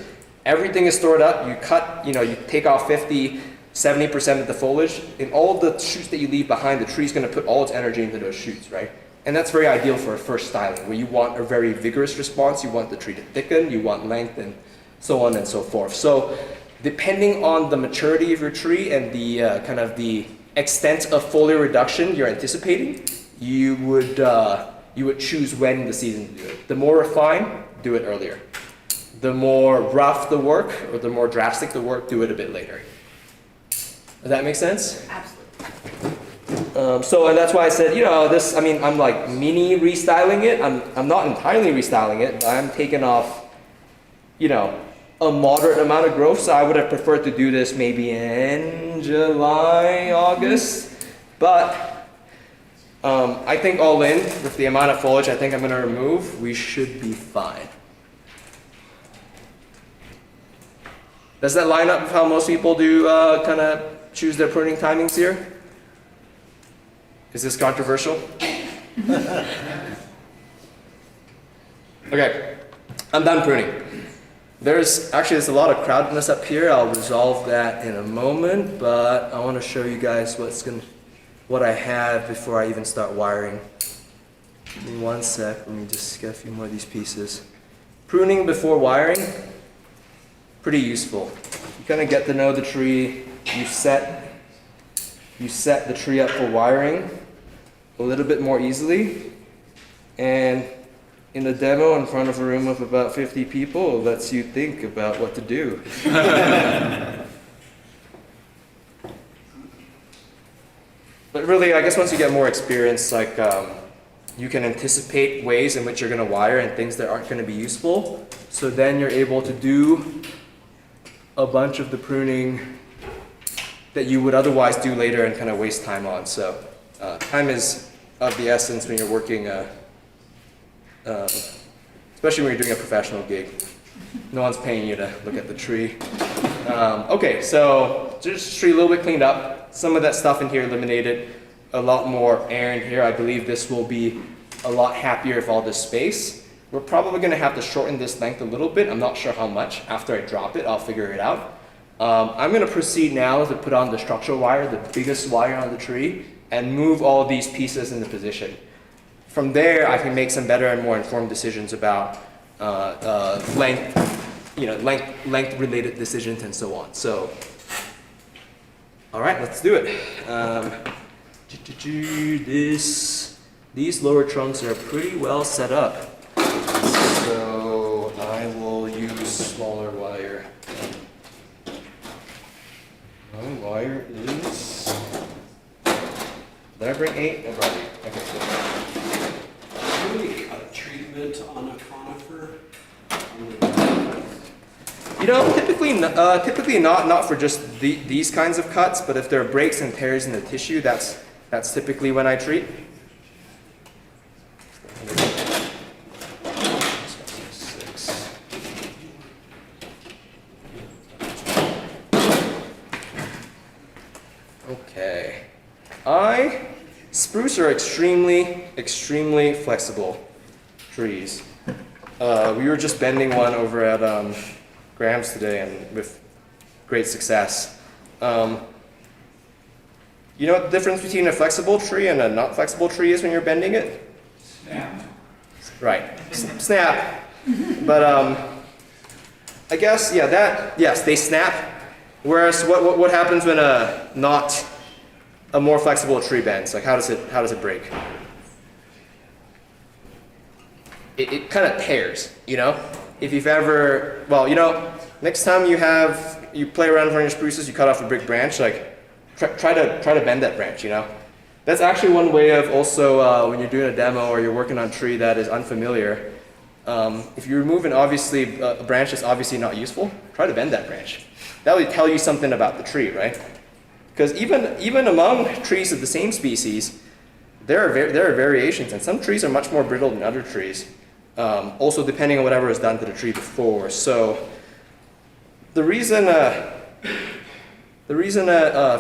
Everything is stored up. You cut, you know, you take off 50 70% of the foliage, and all the shoots that you leave behind, the tree is going to put all its energy into those shoots, right? And that's very ideal for a first styling, where you want a very vigorous response, you want the tree to thicken, you want length, and so on and so forth. So depending on the maturity of your tree and the kind of the extent of foliar reduction you're anticipating, you would choose when in the season to do it. The more refined, do it earlier. The more rough the work, or the more drastic the work, do it a bit later. Does that make sense? Absolutely. And that's why I said, this, I'm like mini restyling it. I'm not entirely restyling it, but I'm taking off, a moderate amount of growth. So I would have preferred to do this maybe in July, August. But I think all in, with the amount of foliage I think I'm going to remove, we should be fine. Does that line up with how most people do kind of choose their pruning timings here? Is this controversial? Okay, I'm done pruning. There's a lot of crowdedness up here. I'll resolve that in a moment, but I want to show you guys what I have before I even start wiring. Give me 1 sec. Let me just get a few more of these pieces. Pruning before wiring, pretty useful. You kind of get to know the tree. You set the tree up for wiring a little bit more easily, and in a demo in front of a room of about 50 people, it lets you think about what to do. But really, I guess once you get more experience, you can anticipate ways in which you're going to wire and things that aren't going to be useful. So then you're able to do a bunch of the pruning that you would otherwise do later and kind of waste time on. So time is of the essence when you're working, especially when you're doing a professional gig. No one's paying you to look at the tree. Okay, so just tree a little bit cleaned up. Some of that stuff in here eliminated. A lot more air in here. I believe this will be a lot happier with all this space. We're probably going to have to shorten this length a little bit. I'm not sure how much. After I drop it, I'll figure it out. I'm going to proceed now to put on the structural wire, the biggest wire on the tree, and move all of these pieces into position. From there, I can make some better and more informed decisions about length-related decisions and so on. So, all right, let's do it. These lower trunks are pretty well set up, so I will use smaller wire. My wire is. Did I bring 8? I brought 8. Okay, Do we cut treatment on a conifer? Typically not for just these kinds of cuts, but if there are breaks and tears in the tissue, that's typically when I treat. Okay. Spruce are extremely flexible trees. We were just bending one over at Rmbs today, and with great success. You know what the difference between a flexible tree and a not flexible tree is when you're bending it? Snap. Right. Snap. But I guess yes, they snap. Whereas what happens when a more flexible tree bends? Like how does it break? It kind of tears, If you've ever, next time you play around in front of your spruces, you cut off a big branch, try to bend that branch, That's actually one way of also, when you're doing a demo or you're working on a tree that is unfamiliar, if you remove a branch that's obviously not useful, try to bend that branch. That will tell you something about the tree, right? Because even among trees of the same species, there are variations, and some trees are much more brittle than other trees. Also depending on whatever was done to the tree before. So the reason a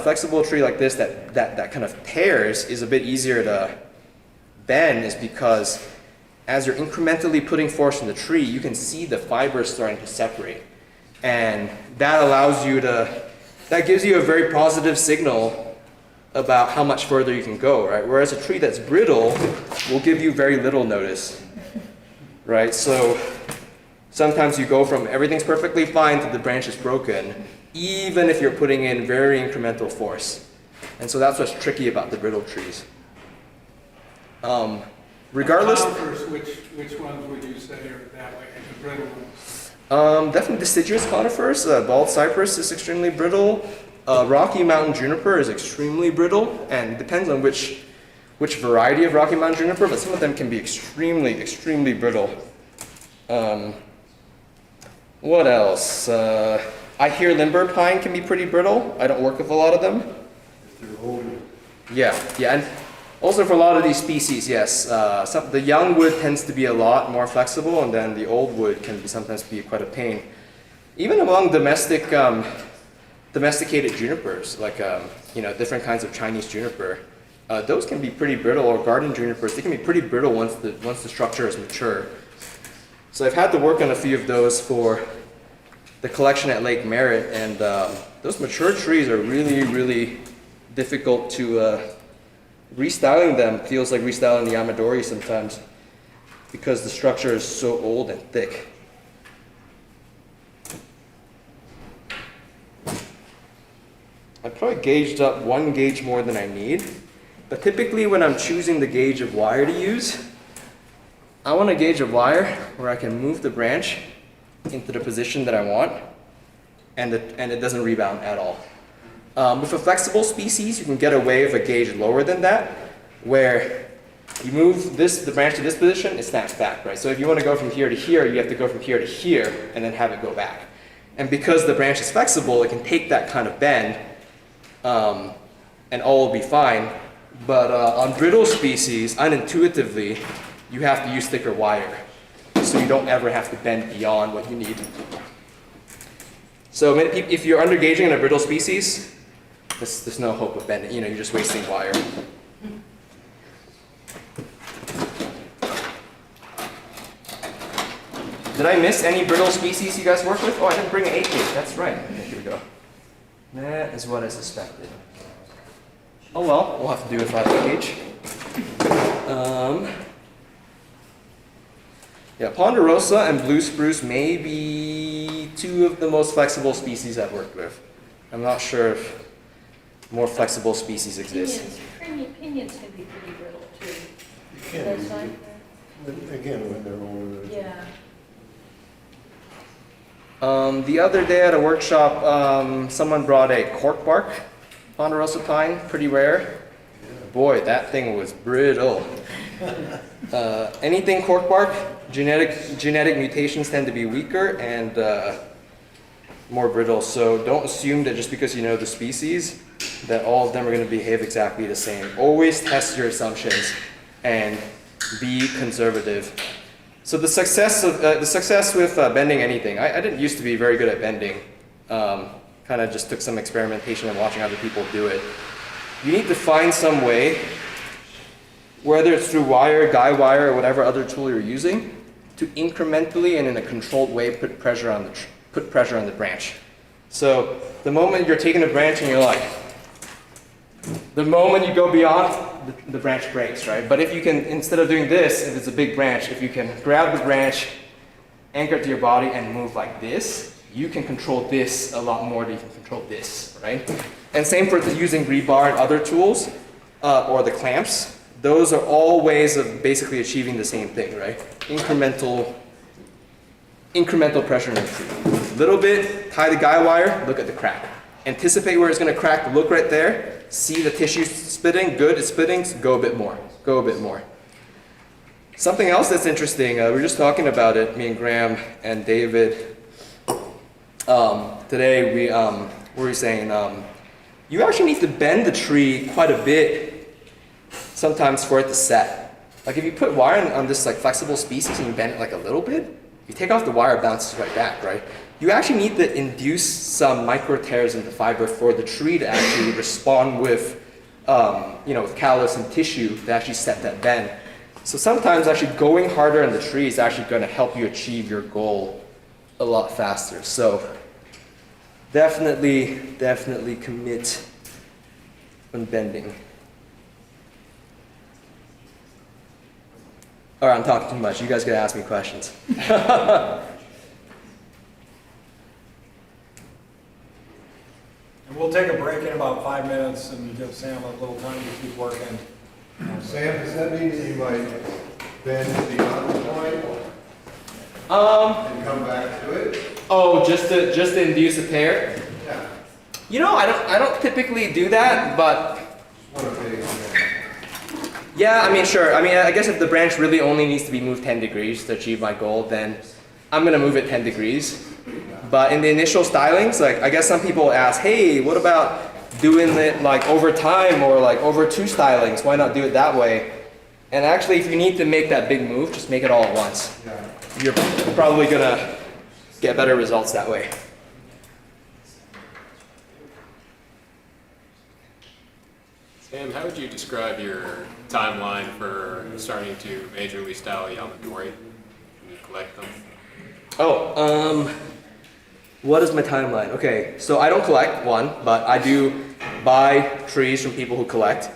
flexible tree like this that kind of tears is a bit easier to bend is because as you're incrementally putting force in the tree, you can see the fibers starting to separate. And that allows you to that gives you a very positive signal about how much further you can go, right? Whereas a tree that's brittle will give you very little notice, right? So sometimes you go from everything's perfectly fine to the branch is broken, even if you're putting in very incremental force. And so that's what's tricky about the brittle trees. Regardless, Conifers, which ones would you say are that way, the brittle ones? definitely deciduous conifers, bald cypress is extremely brittle. Rocky Mountain juniper is extremely brittle, and it depends on which variety of Rocky Mountain juniper, but some of them can be extremely brittle. What else? I hear limber pine can be pretty brittle. I don't work with a lot of them. Yeah, and also for a lot of these species, yes, the young wood tends to be a lot more flexible, and then the old wood can sometimes be quite a pain. Even among domesticated junipers, like different kinds of Chinese juniper, those can be pretty brittle, or garden junipers. They can be pretty brittle once the structure is mature. So I've had to work on a few of those for the collection at Lake Merritt, and those mature trees are really difficult to restyling them feels like restyling the Amadori sometimes because the structure is so old and thick. I probably gauged up 1 gauge more than I need, but typically when I'm choosing the gauge of wire to use, I want a gauge of wire where I can move the branch into the position that I want, and it doesn't rebound at all. With a flexible species, you can get away with a gauge lower than that, where you move the branch to this position, it snaps back, right? So if you want to go from here to here, you have to go from here to here, and then have it go back. And because the branch is flexible, it can take that kind of bend, and all will be fine. But on brittle species, unintuitively, you have to use thicker wire, so you don't ever have to bend beyond what you need. So if you're undergauging in a brittle species, there's no hope of bending. You're just wasting wire. Did I miss any brittle species you guys work with? Oh, I didn't bring an 8 gauge. That's right. Okay, here we go. That is what I suspected. Oh well, we'll have to do a 5 gauge. Yeah, Ponderosa and blue spruce may be 2 of the most flexible species I've worked with. I'm not sure if more flexible species exist. Pinions can be pretty brittle too. Can Those be. like Again, when they're older. yeah. The other day at a workshop, someone brought a cork bark Ponderosa pine, pretty rare. Boy, that thing was brittle. Anything cork bark, genetic mutations tend to be weaker and more brittle. So don't assume that just because you know the species, that all of them are going to behave exactly the same. Always test your assumptions and be conservative. So the success with bending anything, I didn't used to be very good at bending. Kind of just took some experimentation and watching other people do it. You need to find some way, whether it's through wire, guy wire, or whatever other tool you're using, to incrementally and in a controlled way put pressure on the branch. So the moment you're taking a branch and you're like, the moment you go beyond, the branch breaks, right? But if you can, instead of doing this, if it's a big branch, if you can grab the branch, anchor it to your body, and move like this, you can control this a lot more than you can control this, right? And same for using rebar and other tools, or the clamps. Those are all ways of basically achieving the same thing, right? Incremental pressure in the tree. Little bit, tie the guy wire, look at the crack. Anticipate where it's going to crack, look right there, see the tissue splitting, good, it's splitting, go a bit more, go a bit more. Something else that's interesting, we were just talking about it, me and Graham and David. Today we were saying you actually need to bend the tree quite a bit sometimes for it to set. Like if you put wire on this like flexible species and you bend it like a little bit, you take off the wire, it bounces right back, right? You actually need to induce some micro tears in the fiber for the tree to actually respond with, with callus and tissue to actually set that bend. So sometimes actually going harder on the tree is actually going to help you achieve your goal a lot faster. So definitely commit on bending. All right, I'm talking too much. You guys gotta ask me questions. And we'll take a break in about 5 minutes and give Sam a little time to keep working. Sam, does that mean that you might bend beyond the point and come back to it? Oh, just to induce a tear? Yeah. You know, I don't typically do that, but Just want to take it. yeah, I mean, sure. I mean, I guess if the branch really only needs to be moved 10 degrees to achieve my goal, then I'm gonna move it 10 degrees. But in the initial stylings, like, I guess some people ask, hey, what about doing it like over time or like over 2 stylings? Why not do it that way? And actually, if you need to make that big move, just make it all at once. Yeah. You're probably gonna get better results that way. Sam, how would you describe your timeline for starting to majorly style Yamadori? Can you collect them? Oh, what is my timeline? Okay, so I don't collect one, but I do buy trees from people who collect.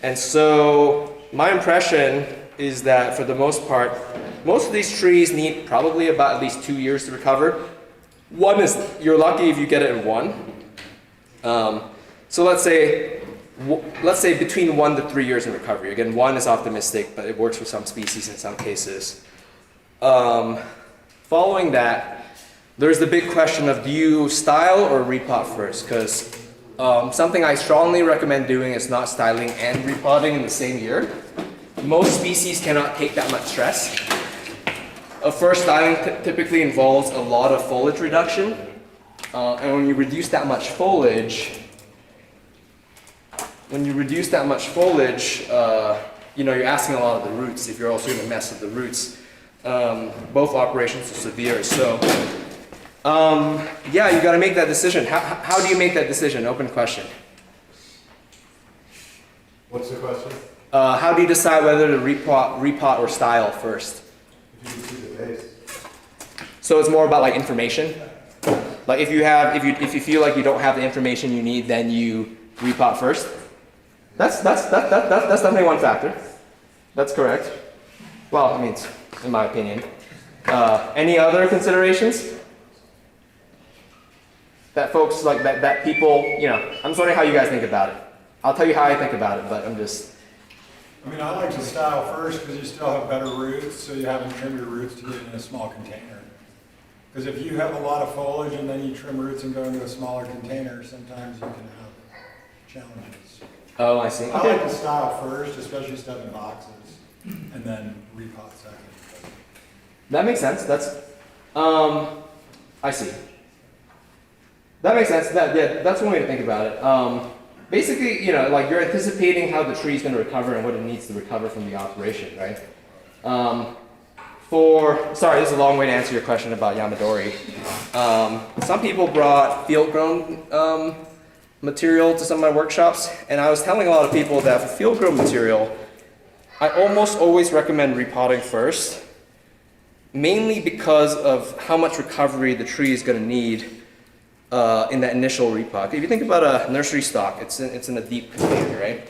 And so my impression is that for the most part, most of these trees need probably about at least 2 years to recover. One is, you're lucky if you get it in 1. So let's say between 1 to 3 years in recovery. Again, 1 is optimistic, but it works for some species in some cases. Following that, there's the big question of, do you style or repot first? Because something I strongly recommend doing is not styling and repotting in the same year. Most species cannot take that much stress. A first styling typically involves a lot of foliage reduction. And when you reduce that much foliage, you know, you're asking a lot of the roots if you're also going to mess with the roots. Both operations are severe. So, yeah, you got to make that decision. How do you make that decision? Open question. What's the question? How do you decide whether to repot or style first? If you can see the base. So it's more about like information. Like if you feel like you don't have the information you need, then you repot first. That's definitely one factor. That's correct. Well, I mean, it's in my opinion. Any other considerations? That folks like that people, you know, I'm just wondering how you guys think about it. I'll tell you how I think about it, but I'm just. I mean, I like to style first because you still have better roots, so you haven't trimmed your roots to get in a small container. Because if you have a lot of foliage and then you trim roots and go into a smaller container, sometimes you can have challenges. Oh, I see. I like to style first, especially stuff in boxes, and then repot second. That makes sense. That's, I see. That makes sense. That's one way to think about it. Basically, you know, like you're anticipating how the tree is going to recover and what it needs to recover from the operation, right? Sorry, this is a long way to answer your question about Yamadori. Some people brought field-grown material to some of my workshops, and I was telling a lot of people that for field-grown material, I almost always recommend repotting first, mainly because of how much recovery the tree is going to need in that initial repot. If you think about a nursery stock, it's in a deep container, right?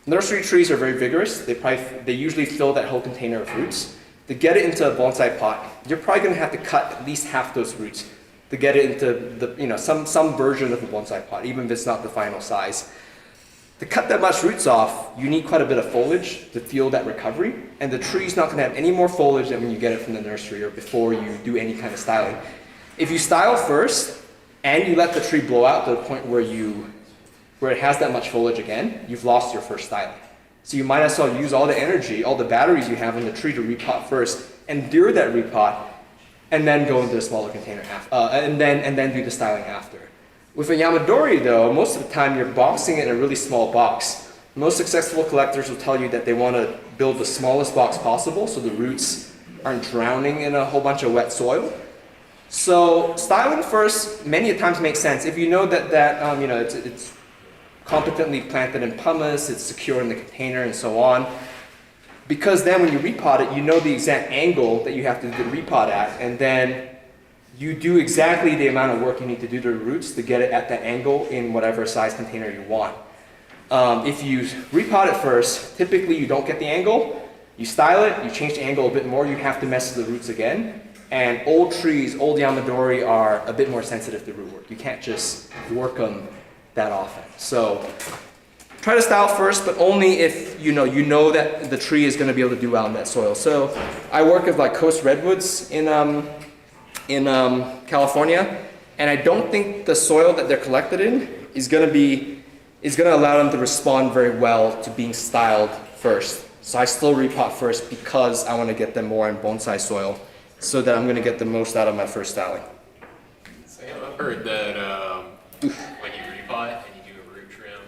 Nursery trees are very vigorous. They usually fill that whole container of roots. To get it into a bonsai pot, you're probably going to have to cut at least half those roots to get it into some version of a bonsai pot, even if it's not the final size. To cut that much roots off, you need quite a bit of foliage to fuel that recovery, and the tree's not going to have any more foliage than when you get it from the nursery or before you do any kind of styling. If you style first and you let the tree blow out to the point where it has that much foliage again, you've lost your first styling. So you might as well use all the energy, all the batteries you have in the tree to repot first, endure that repot, and then go into a smaller container and then do the styling after. With a Yamadori though, most of the time you're boxing it in a really small box. Most successful collectors will tell you that they want to build the smallest box possible so the roots aren't drowning in a whole bunch of wet soil. So styling first many times makes sense if you know that it's competently planted in pumice, it's secure in the container, and so on. Because then when you repot it, you know the exact angle that you have to do the repot at, and then you do exactly the amount of work you need to do to the roots to get it at that angle in whatever size container you want. If you repot it first, typically you don't get the angle. You style it, you change the angle a bit more, you have to mess with the roots again. And old trees, old Yamadori are a bit more sensitive to root work. You can't just work them that often. So try to style first, but only if you know that the tree is going to be able to do well in that soil. So I work with like coast redwoods in California, and I don't think the soil that they're collected in is going to allow them to respond very well to being styled first. So I still repot first because I want to get them more in bonsai soil, so that I'm going to get the most out of my first styling. So yeah, I've heard that when you repot and you do a root trim,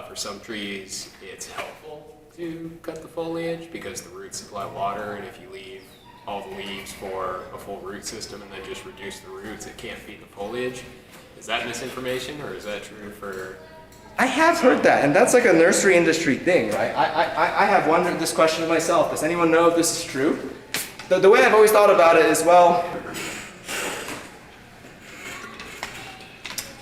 for some trees it's helpful to cut the foliage because the roots supply water, and if you leave all the leaves for a full root system and then just reduce the roots, it can't feed the foliage. Is that misinformation, or is that true for... I have heard that, and that's like a nursery industry thing, right? I have wondered this question to myself. Does anyone know if this is true? The way I've always thought about it is, well,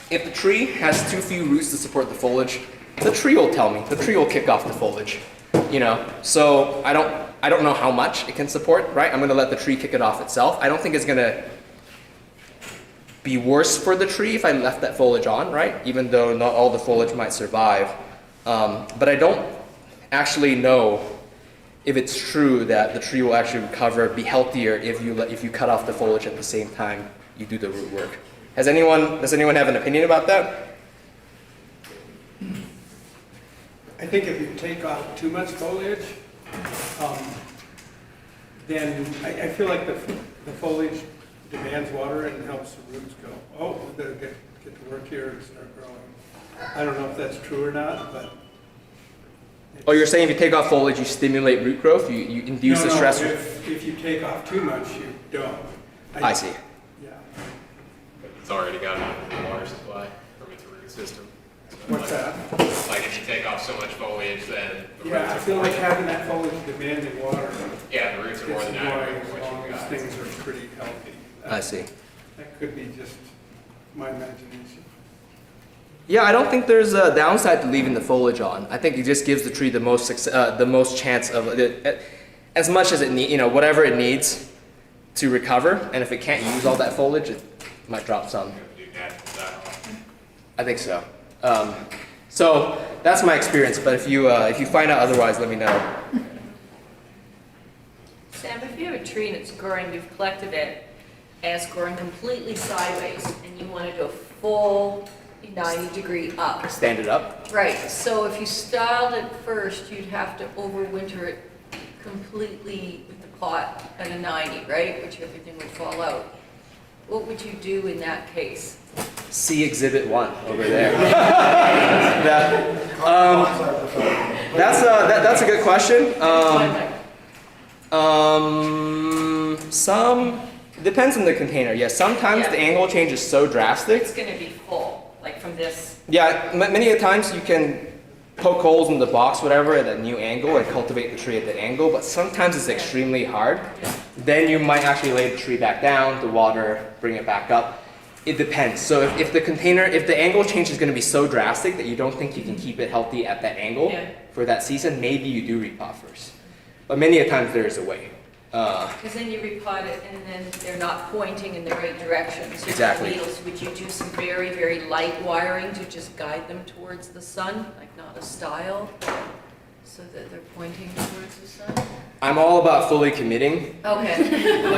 if the tree has too few roots to support the foliage, the tree will tell me. The tree will kick off the foliage, So I don't know how much it can support, right? I'm going to let the tree kick it off itself. I don't think it's going to be worse for the tree if I left that foliage on, right? Even though not all the foliage might survive. But I don't actually know if it's true that the tree will actually recover, be healthier if you cut off the foliage at the same time you do the root work. Does anyone have an opinion about that? I think if you take off too much foliage, then I feel like the foliage demands water and helps the roots go, oh, we better get to work here and start growing. I don't know if that's true or not, but... Oh, you're saying if you take off foliage, you stimulate root growth? You induce the stress? No, if you take off too much, you don't. I see. Yeah. It's already got a water supply from its root system. What's that? Like if you take off so much foliage, then the roots I are feel more like than- having that foliage demanding water. Yeah, the roots are more It's than why adequate for as what long you've as got. things are pretty healthy. I see. That could be just my imagination. Yeah, I don't think there's a downside to leaving the foliage on. I think it just gives the tree the most chance of as much as it needs, whatever it needs to recover. And if it can't use all that foliage, it might drop some. Do natural style. I think so. So that's my experience. But if you find out otherwise, let me know. Sam, if you have a tree and it's growing, you've collected it, and it's growing completely sideways, and you want to do a full 90-degree up. Stand it up. Right, so if you styled it first, you'd have to overwinter it completely with the pot at a 90, right? Which everything would fall out. What would you do in that case? See Exhibit 1 over there. That's a good question. Depends on the container. Yeah, sometimes the angle change is so drastic. It's going to be full, like from this. Yeah, many a times you can poke holes in the box, whatever, at a new angle and cultivate the tree at that angle, but sometimes it's extremely hard. Then you might actually lay the tree back down, the water, bring it back up. It depends. So if the angle change is going to be so drastic that you don't think you can keep it healthy at that angle for that season, maybe you do repot first. But many a times there is a way. Because then you repot it and then they're not pointing in the right direction. So Exactly. the needles, would you do some very, very light wiring to just guide them towards the sun, like not a style, so that they're pointing towards the sun? I'm all about fully committing. Okay.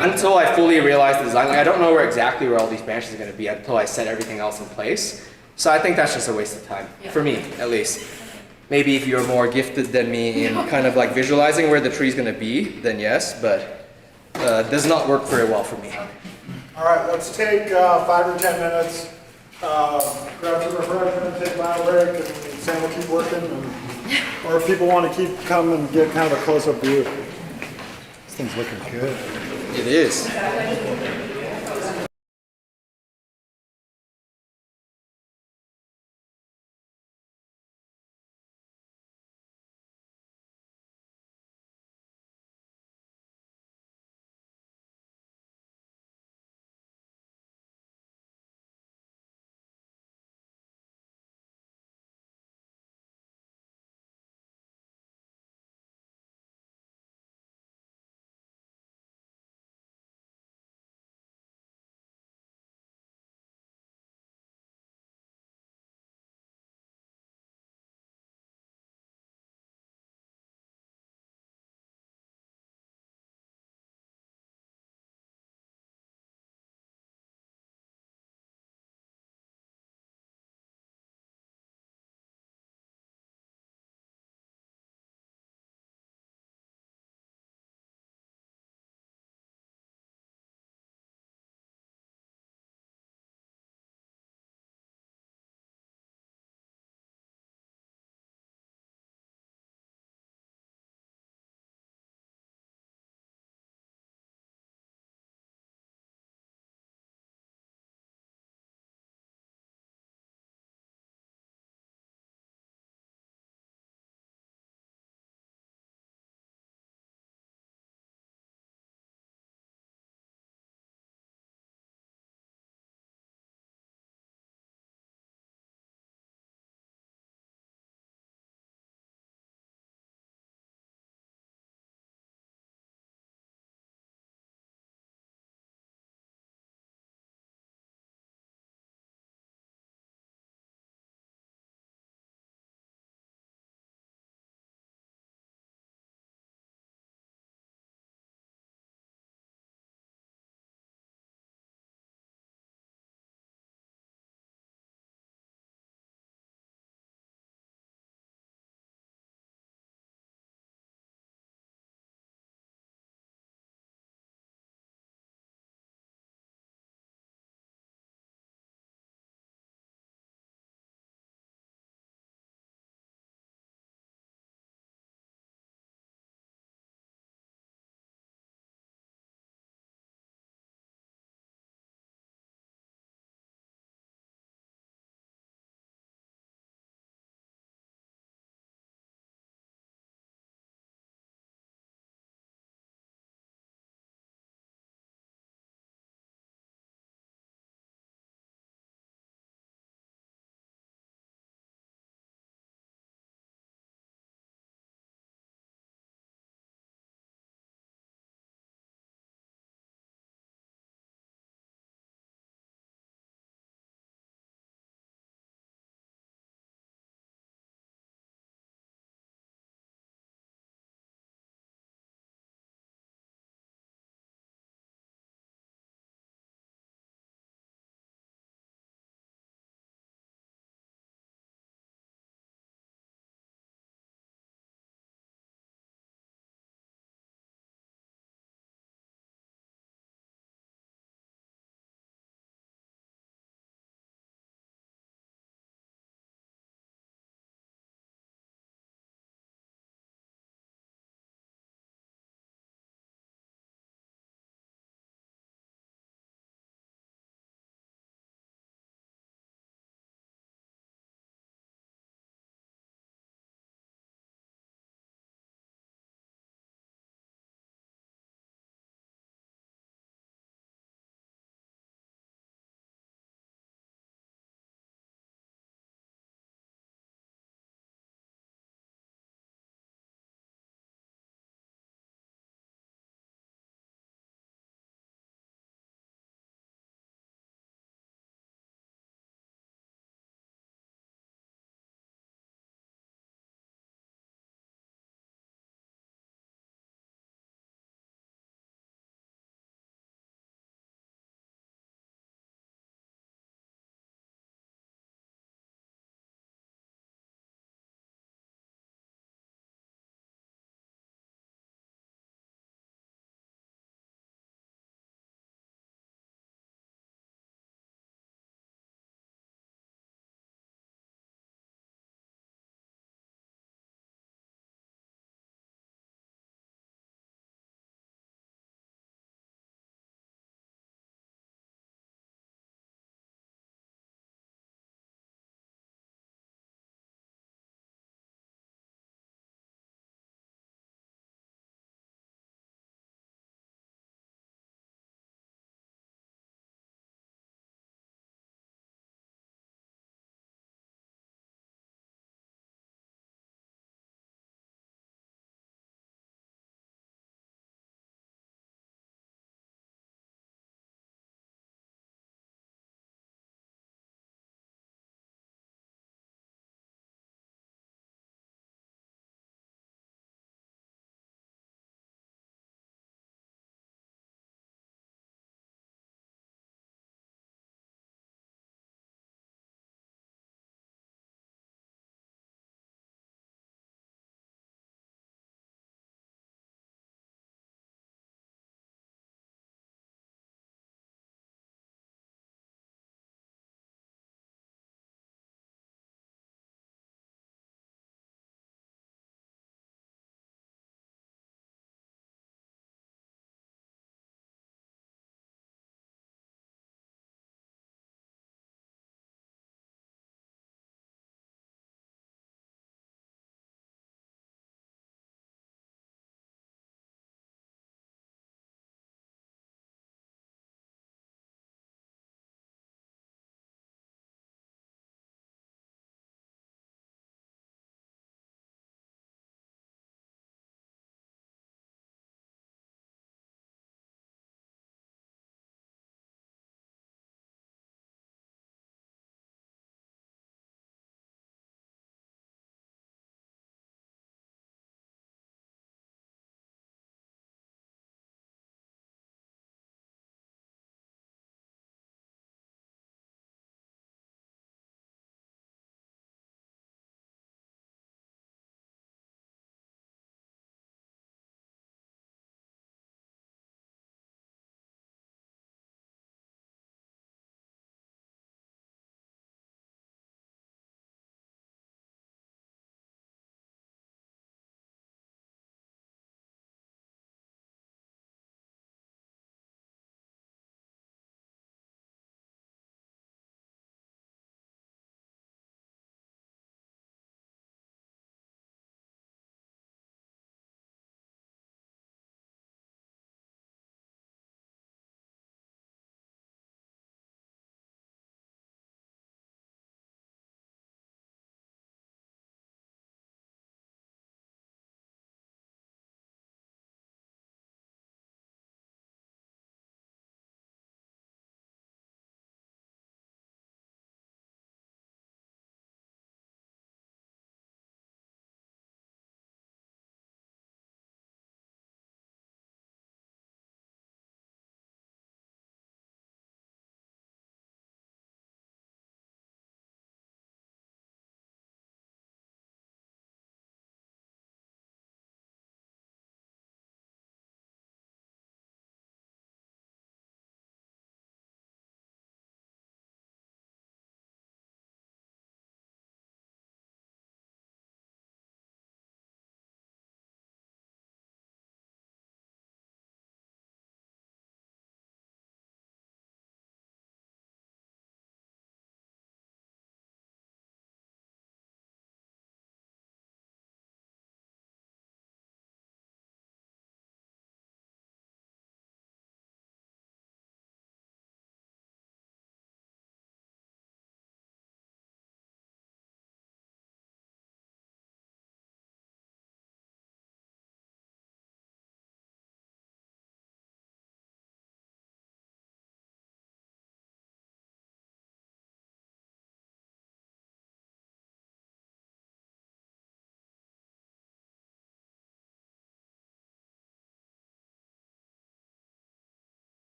Until I fully realize the design. I don't know exactly where all these branches are going to be until I set everything else in place. So I think that's just a waste of time, for me at least. Maybe if you're more gifted than me in kind of like visualizing where the tree's going to be, then yes, but does not work very well for me. All right, let's take 5 or 10 minutes, grab some refreshment, take a mile break, and Sam will keep working. Or if people want to keep coming and get kind of a close-up view. This thing's looking good. It is.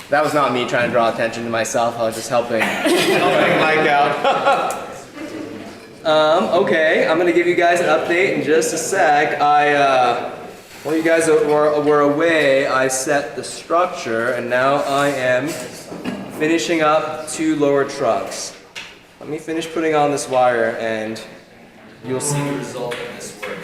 That was not me trying to draw attention to myself. I was just helping Mike out. Okay, I'm gonna give you guys an update in just a sec. While you guys were away, I set the structure, and now I am finishing up 2 lower trucks. Let me finish putting on this wire, and you'll see the result of this work.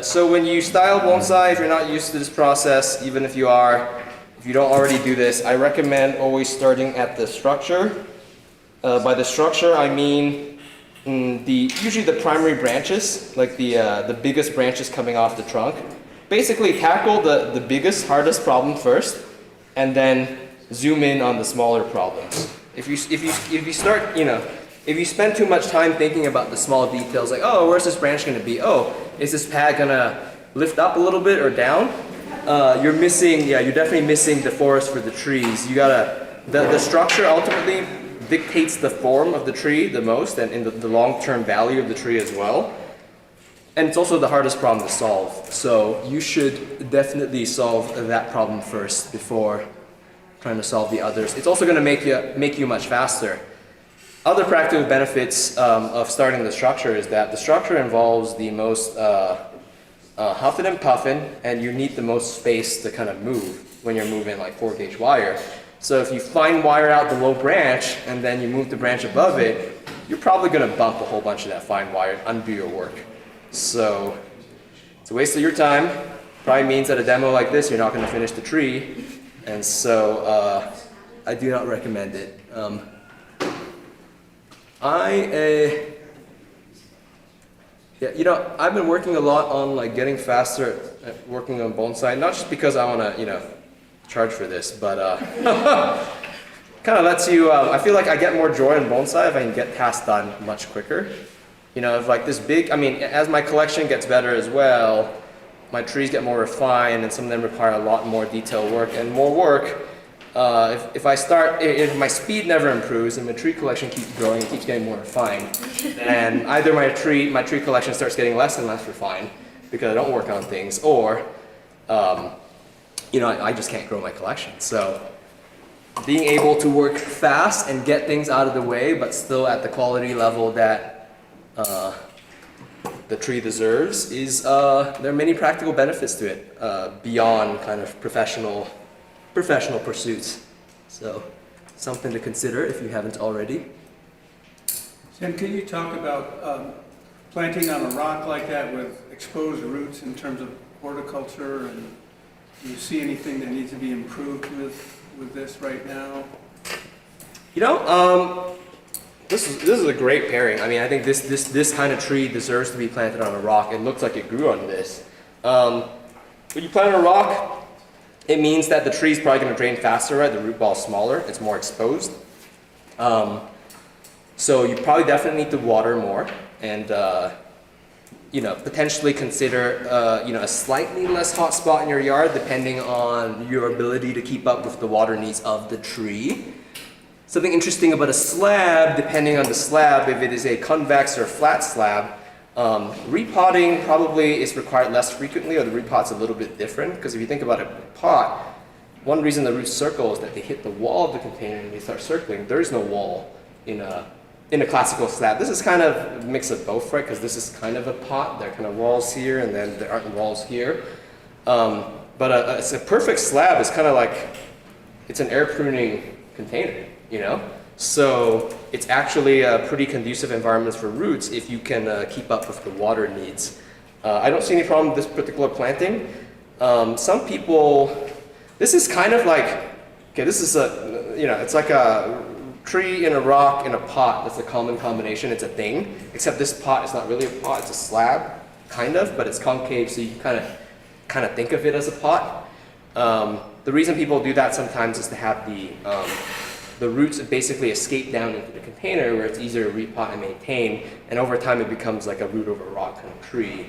So when you style bonsai, if you're not used to this process, even if you don't already do this, I recommend always starting at the structure. By the structure, I mean usually the primary branches, like the biggest branches coming off the trunk. Basically, tackle the biggest, hardest problem first, and then zoom in on the smaller problems. If you start, if you spend too much time thinking about the small details, like, oh, where's this branch going to be? Oh, is this pad going to lift up a little bit or down? You're definitely missing the forest for the trees. The structure ultimately dictates the form of the tree the most, and in the long-term value of the tree as well. And it's also the hardest problem to solve. So you should definitely solve that problem first before trying to solve the others. It's also going to make you much faster. Other practical benefits of starting the structure is that the structure involves the most huffing and puffing, and you need the most space to kind of move when you're moving like 4-gauge wire. So if you fine wire out the low branch and then you move the branch above it, you're probably going to bump a whole bunch of that fine wire and undo your work. So it's a waste of your time. Probably means that a demo like this, you're not going to finish the tree. And so I do not recommend it. I've been working a lot on like getting faster at working on bonsai, not just because I want to, charge for this, but kind of lets you, I feel like I get more joy in bonsai if I can get tasks done much quicker. If like this big, as my collection gets better as well, my trees get more refined, and some of them require a lot more detailed work and more work. If my speed never improves and my tree collection keeps growing, it keeps getting more refined, and either my tree collection starts getting less and less refined because I don't work on things, or I just can't grow my collection. So being able to work fast and get things out of the way, but still at the quality level that the tree deserves is, there are many practical benefits to it beyond kind of professional pursuits. So something to consider if you haven't already. Sam, can you talk about planting on a rock like that with exposed roots in terms of horticulture, and do you see anything that needs to be improved with this right now? This is a great pairing. I think this kind of tree deserves to be planted on a rock. It looks like it grew on this. When you plant on a rock, it means that the tree is probably going to drain faster, right? The root ball is smaller, it's more exposed. So you probably definitely need to water more, and potentially consider a slightly less hot spot in your yard depending on your ability to keep up with the water needs of the tree. Something interesting about a slab, depending on the slab, if it is a convex or flat slab, repotting probably is required less frequently, or the repot's a little bit different, because if you think about a pot, one reason the roots circle is that they hit the wall of the container and they start circling. There is no wall in a classical slab. This is kind of a mix of both, right? Because this is kind of a pot. There are kind of walls here, and then there aren't walls here. But a perfect slab is kind of like, it's an air pruning container, So it's actually a pretty conducive environment for roots if you can keep up with the water needs. I don't see any problem with this particular planting. Some people, this is kind of like, this is it's like a tree in a rock in a pot. That's a common combination. It's a thing, except this pot is not really a pot. It's a slab, kind of, but it's concave, so you kind of think of it as a pot. The reason people do that sometimes is to have the roots basically escape down into the container where it's easier to repot and maintain, and over time it becomes like a root over rock kind of tree.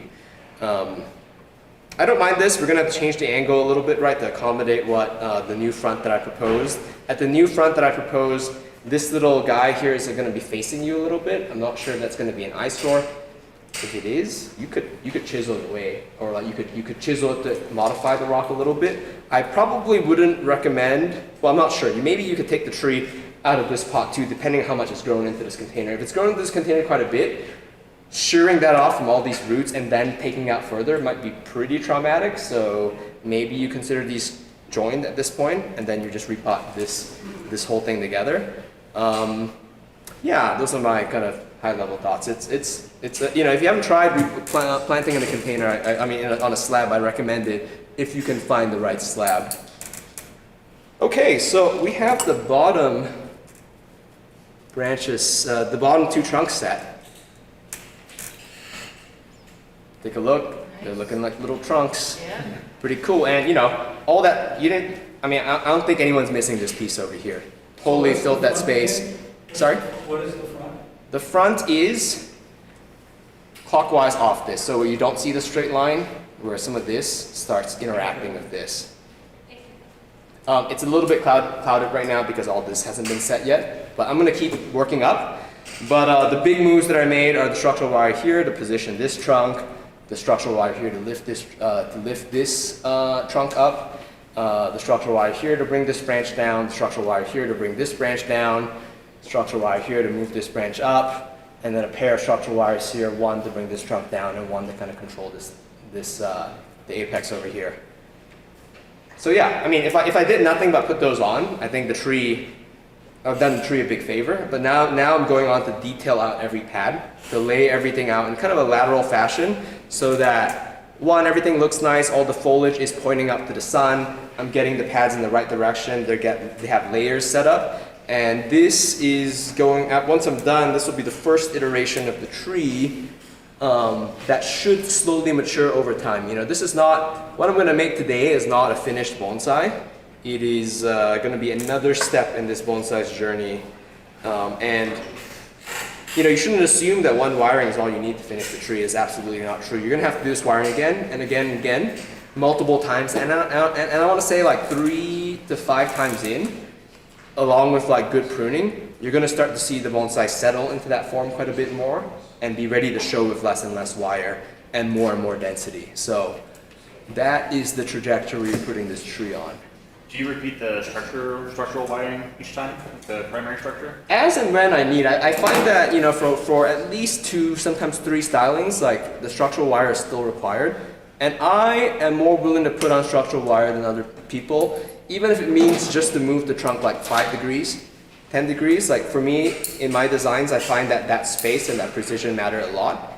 I don't mind this. We're going to have to change the angle a little bit, right, to accommodate what the new front that I proposed. At the new front that I proposed, this little guy here is going to be facing you a little bit. I'm not sure if that's going to be an eyesore. if it is, you could chisel it away, or like you could chisel it to modify the rock a little bit. I probably wouldn't recommend. Well, I'm not sure. Maybe you could take the tree out of this pot too, depending on how much it's grown into this container. If it's grown into this container quite a bit, shearing that off from all these roots and then taking out further might be pretty traumatic. So maybe you consider these joined at this point, and then you just repot this whole thing together. Yeah, those are my kind of high-level thoughts. It's you know, if you haven't tried planting in a container, I mean on a slab, I recommend it if you can find the right slab. Okay, so we have the bottom branches, the bottom two trunks set. Take a look. They're looking like little trunks. Yeah. Pretty cool. And you know, all that you didn't. I mean, I don't think anyone's missing this piece over here. Totally filled that space. Sorry. What is the front? The front is clockwise off this, so you don't see the straight line where some of this starts interacting with this. It's a little bit clouded right now because all this hasn't been set yet, but I'm going to keep working up. But the big moves that I made are the structural wire here to position this trunk, the structural wire here to lift this trunk up, the structural wire here to bring this branch down, the structural wire here to bring this branch down, structural wire here to move this branch up, and then a pair of structural wires here, one to bring this trunk down and one to kind of control the apex over here. So yeah, I mean, if I did nothing but put those on, I think I've done the tree a big favor. But now I'm going on to detail out every pad, to lay everything out in kind of a lateral fashion, so that one, everything looks nice, all the foliage is pointing up to the sun. I'm getting the pads in the right direction. They have layers set up. And this is going, once I'm done, this will be the first iteration of the tree that should slowly mature over time. You know, this is not, what I'm going to make today is not a finished bonsai. It is going to be another step in this bonsai's journey. And, you know, you shouldn't assume that one wiring is all you need to finish the tree. It's absolutely not true. You're going to have to do this wiring again and again and again, multiple times. And I want to say like 3 to 5 times in, along with like good pruning, you're going to start to see the bonsai settle into that form quite a bit more and be ready to show with less and less wire and more density. So that is the trajectory of putting this tree on. Do you repeat the structural wiring each time, the primary structure? As and when I need. I find that, you know, for at least 2, sometimes 3 stylings, like the structural wire is still required. And I am more willing to put on structural wire than other people, even if it means just to move the trunk like 5 degrees, 10 degrees. Like for me, in my designs, I find that space and that precision matter a lot.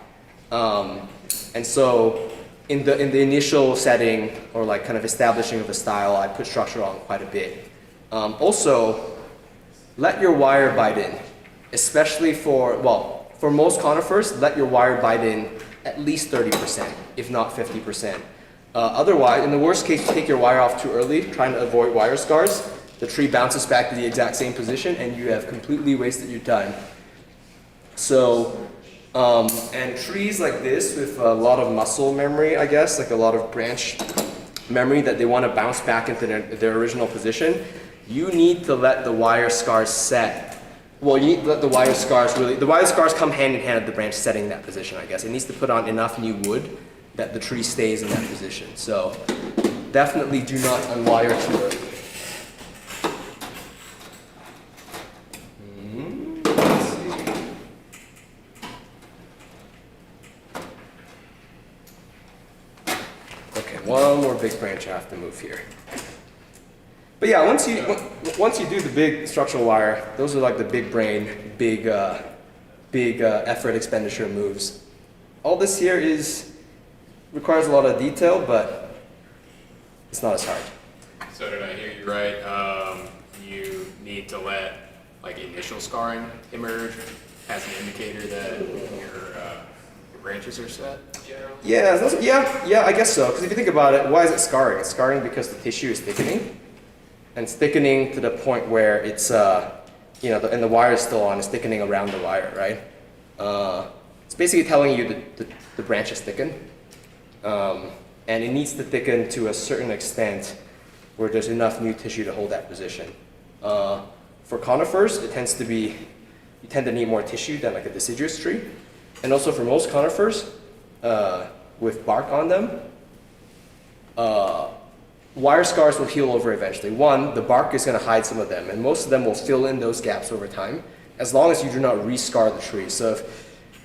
And so in the initial setting, or like kind of establishing of a style, I put structure on quite a bit. Also, let your wire bite in, especially for most conifers, let your wire bite in at least 30%, if not 50%. Otherwise, in the worst case, take your wire off too early, trying to avoid wire scars. The tree bounces back to the exact same position, and you have completely wasted your time. So, and trees like this with a lot of muscle memory, I guess, like a lot of branch memory that they want to bounce back into their original position, you need to let the wire scars set. Well, you need to let the wire scars the wire scars come hand in hand with the branch setting that position, I guess. It needs to put on enough new wood that the tree stays in that position. So definitely do not unwire too early. Let's see. Okay, one more big branch I have to move here. But yeah, once you do the big structural wire, those are like the big brain, big effort expenditure moves. All this here requires a lot of detail, but it's not as hard. So did I hear you right? You need to let like initial scarring emerge as an indicator that your branches are set generally? Yeah, I guess so. Because if you think about it, why is it scarring? It's scarring because the tissue is thickening. And it's thickening to the point where it's, you know, and the wire is still on, it's thickening around the wire, right? It's basically telling you that the branch is thickened. And it needs to thicken to a certain extent where there's enough new tissue to hold that position. For conifers, you tend to need more tissue than like a deciduous tree. And also for most conifers, with bark on them, wire scars will heal over eventually. One, the bark is going to hide some of them, and most of them will fill in those gaps over time, as long as you do not re-scar the tree. So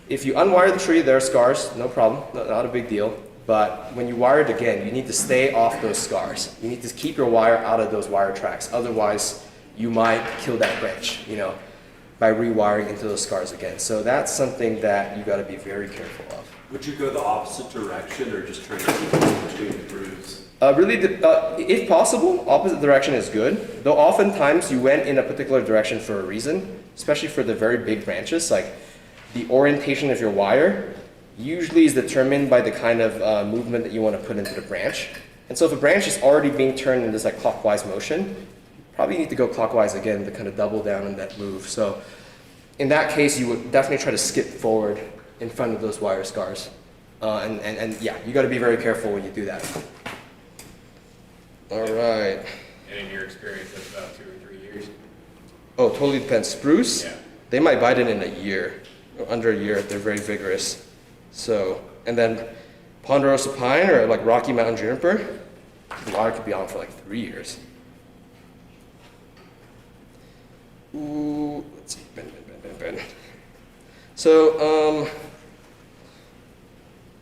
if you unwire the tree, there are scars, no problem, not a big deal. But when you wire it again, you need to stay off those scars. You need to keep your wire out of those wire tracks. Otherwise, you might kill that branch, by rewiring into those scars again. So that's something that you got to be very careful of. Would you go the opposite direction or just try to keep it between the grooves? If possible, opposite direction is good. Though oftentimes you went in a particular direction for a reason, especially for the very big branches. Like the orientation of your wire usually is determined by the kind of movement that you want to put into the branch. And so if a branch is already being turned in this like clockwise motion, you probably need to go clockwise again to kind of double down on that move. So in that case, you would definitely try to skip forward in front of those wire scars. And yeah, you got to be very careful when you do that. All right. And in your experience, that's about 2 or 3 years? Oh, totally depends. Spruce, Yeah. they might bite it in a year, or under a year if they're very vigorous. So, and then ponderosa pine or like Rocky Mountain juniper, the wire could be on for like 3 years. Ooh, let's see, bend. So,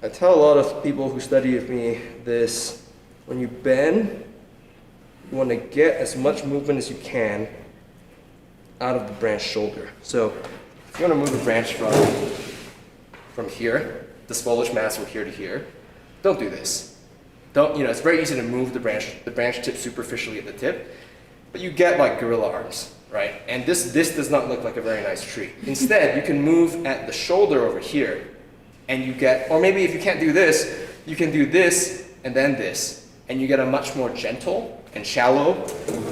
I tell a lot of people who study with me this: when you bend, you want to get as much movement as you can out of the branch shoulder. So if you want to move the branch from here, this foliage mass from here to here, don't do this. It's very easy to move the branch tip superficially at the tip, but you get like gorilla arms, right? And this does not look like a very nice tree. Instead, you can move at the shoulder over here, and you get, or maybe if you can't do this, you can do this and then this, and you get a much more gentle and shallow,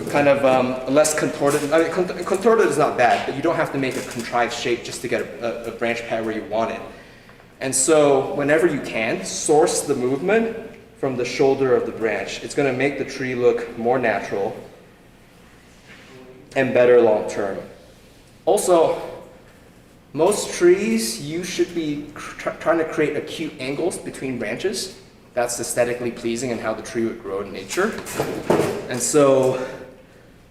kind of less contorted. I mean, contorted is not bad, but you don't have to make a contrived shape just to get a branch pad where you want it. And so whenever you can, source the movement from the shoulder of the branch. It's going to make the tree look more natural and better long term. Also, most trees, you should be trying to create acute angles between branches. That's aesthetically pleasing and how the tree would grow in nature. And so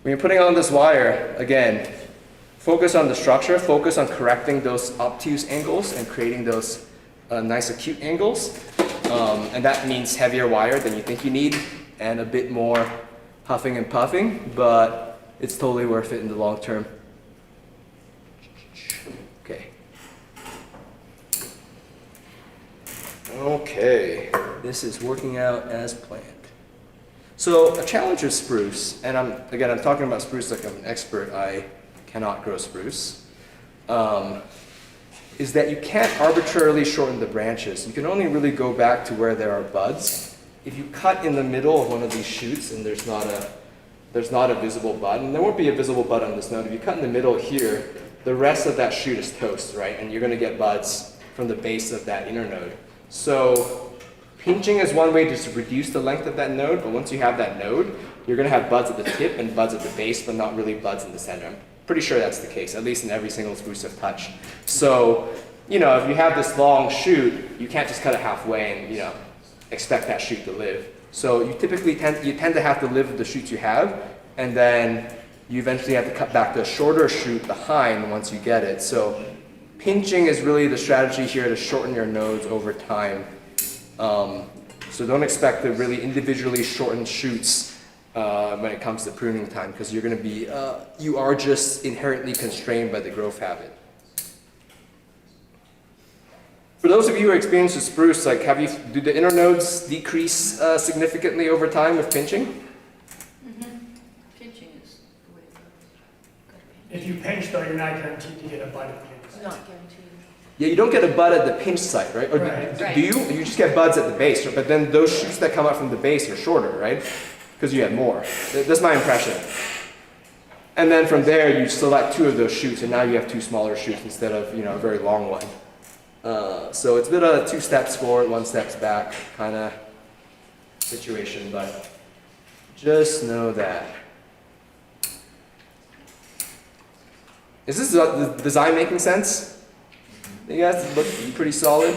when you're putting on this wire, again, focus on the structure, focus on correcting those obtuse angles and creating those nice acute angles. And that means heavier wire than you think you need and a bit more huffing and puffing, but it's totally worth it in the long term. Okay, this is working out as planned. So a challenge with spruce, and I'm talking about spruce like I'm an expert, I cannot grow spruce, is that you can't arbitrarily shorten the branches. You can only really go back to where there are buds. If you cut in the middle of one of these shoots and there's not a visible bud, and there won't be a visible bud on this node, if you cut in the middle here, the rest of that shoot is toast, right? And you're going to get buds from the base of that inner node. So pinching is one way to reduce the length of that node, but once you have that node, you're going to have buds at the tip and buds at the base, but not really buds in the center. I'm pretty sure that's the case, at least in every single spruce I've touched. So, if you have this long shoot, you can't just cut it halfway and, expect that shoot to live. So you typically tend to have to live with the shoots you have, and then you eventually have to cut back to a shorter shoot behind once you get it. So pinching is really the strategy here to shorten your nodes over time. So don't expect the really individually shortened shoots when it comes to pruning time, because you're going to be, you are just inherently constrained by the growth habit. For those of you who are experienced with spruce, do the inner nodes decrease significantly over time with pinching? Mm-hmm. Pinching is the way it goes. If you pinch though, you're not guaranteed to get a bud at the It's end. not guaranteed. Yeah, you don't get a bud at the pinch site, right? Or Right. do you? You just get buds at the base, but then those shoots that come out from the base are shorter, right? Because you have more. That's my impression. And then from there, you select two of those shoots, and now you have two smaller shoots instead of a very long one. So it's a bit of a 2 steps forward, 1 steps back kind of situation, but just know that. Is this design making sense? You guys look pretty solid.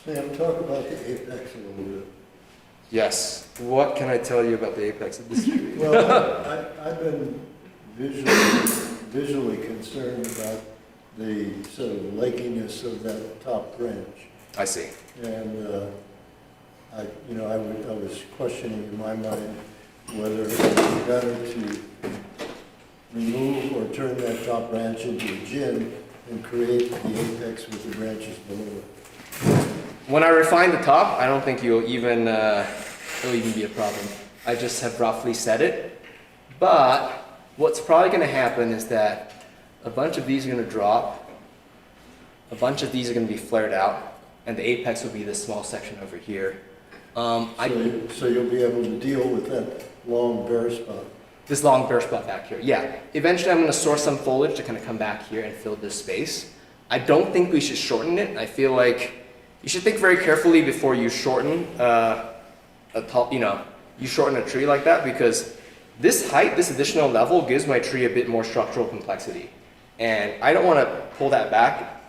Sam, talk about the apex a little bit. Yes. What can I tell you about the apex of this tree? Well, I've been visually concerned about the sort of lakiness of that top branch. I see. And I was questioning in my mind whether it would be better to remove or turn that top branch into a gin and create the apex with the branches below it. When I refine the top, I don't think it'll even be a problem. I just have roughly set it. But what's probably going to happen is that a bunch of these are going to drop, a bunch of these are going to be flared out, and the apex will be this small section over here. So you'll be able to deal with that long bare spot. This long bare spot back here. Yeah. Eventually I'm going to source some foliage to kind of come back here and fill this space. I don't think we should shorten it. I feel like you should think very carefully before you shorten you shorten a tree like that, because this height, this additional level gives my tree a bit more structural complexity. And I don't want to pull that back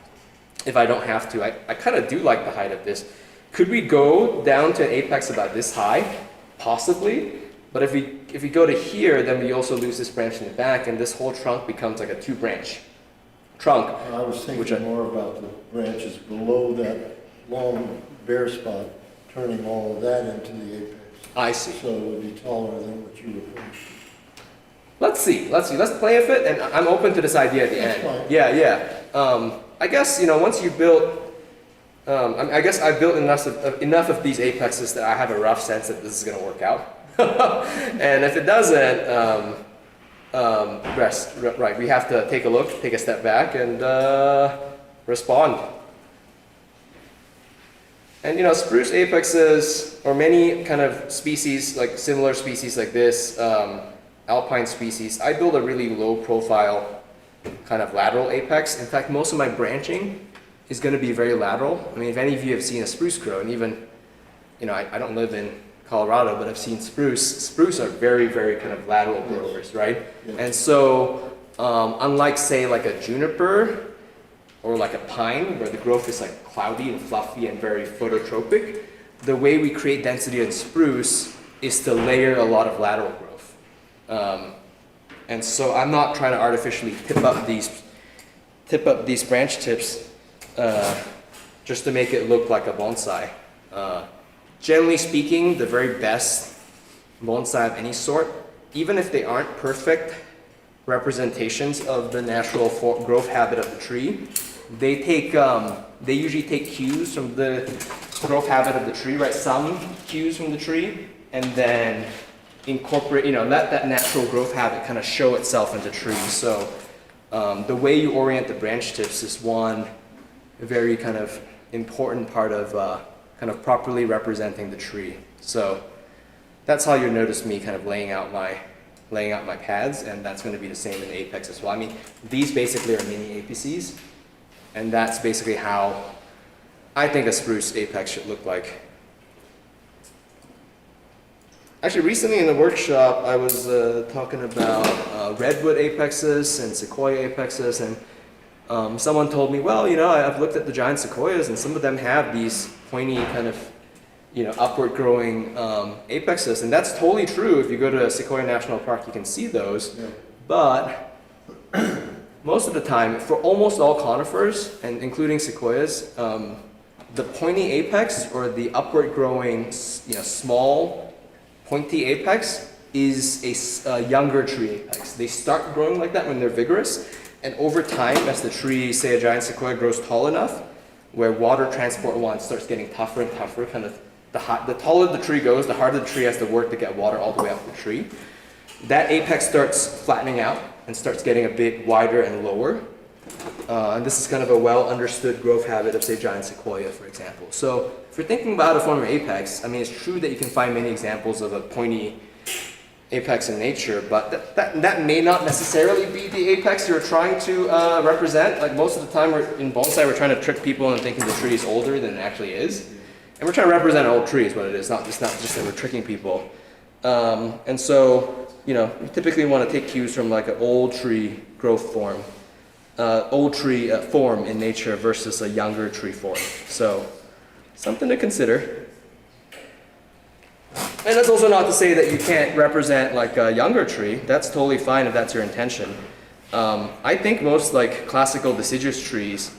if I don't have to. I kind of do like the height of this. Could we go down to an apex about this high? Possibly. But if we go to here, then we also lose this branch in the back, and this whole trunk becomes like a 2-branch trunk. I was thinking more about the branches below that long bare spot, turning all of that into the apex. I see. So it would be taller than what you were thinking. Let's see. Let's play with it, and I'm open to this idea at the That's end. fine. Yeah. I guess, once you build, I guess I built enough of these apexes that I have a rough sense that this is going to work out. And if it doesn't, right, we have to take a look, take a step back, and respond. And spruce apexes, or many kind of species, like similar species like this, alpine species, I build a really low profile kind of lateral apex. In fact, most of my branching is going to be very lateral. I mean, if any of you have seen a spruce grow, and even, I don't live in Colorado, but I've seen spruce. Spruce are very, very kind of lateral growers, right? Yes. And so, unlike say like a juniper or like a pine, where the growth is like cloudy and fluffy and very phototropic, the way we create density in spruce is to layer a lot of lateral growth. And so I'm not trying to artificially tip up these branch tips just to make it look like a bonsai. Generally speaking, the very best bonsai of any sort, even if they aren't perfect representations of the natural growth habit of the tree, they usually take cues from the growth habit of the tree, right? Some cues from the tree, and then incorporate, let that natural growth habit kind of show itself in the tree. So the way you orient the branch tips is one very kind of important part of kind of properly representing the tree. So that's how you'll notice me kind of laying out my pads, and that's going to be the same in the apex as well. I mean, these basically are mini apices, and that's basically how I think a spruce apex should look like. Actually, recently in the workshop, I was talking about redwood apexes and sequoia apexes, and someone told me, well, I've looked at the giant sequoias, and some of them have these pointy kind of, upward growing apexes, and that's totally true. If you go to Sequoia National Park, you can see those. Yeah. But most of the time, for almost all conifers, and including sequoias, the pointy apex or the upward growing, small pointy apex is a younger tree apex. They start growing like that when they're vigorous, and over time, as the tree, say a giant sequoia, grows tall enough, where water transport starts getting tougher and tougher, kind of the taller the tree goes, the harder the tree has to work to get water all the way up the tree. That apex starts flattening out and starts getting a bit wider and lower. And this is kind of a well understood growth habit of, say, giant sequoia, for example. So if you're thinking about how to form your apex, I mean, it's true that you can find many examples of a pointy apex in nature, but that may not necessarily be the apex you're trying to represent. Like most of the time in bonsai, we're trying to trick people into thinking the tree is older than it actually is. And we're trying to represent an old tree is what it is, it's not just that we're tricking people. And so, you typically want to take cues from like an old tree growth form. old tree form in nature versus a younger tree form. So something to consider. And that's also not to say that you can't represent like a younger tree. That's totally fine if that's your intention. I think most like classical deciduous trees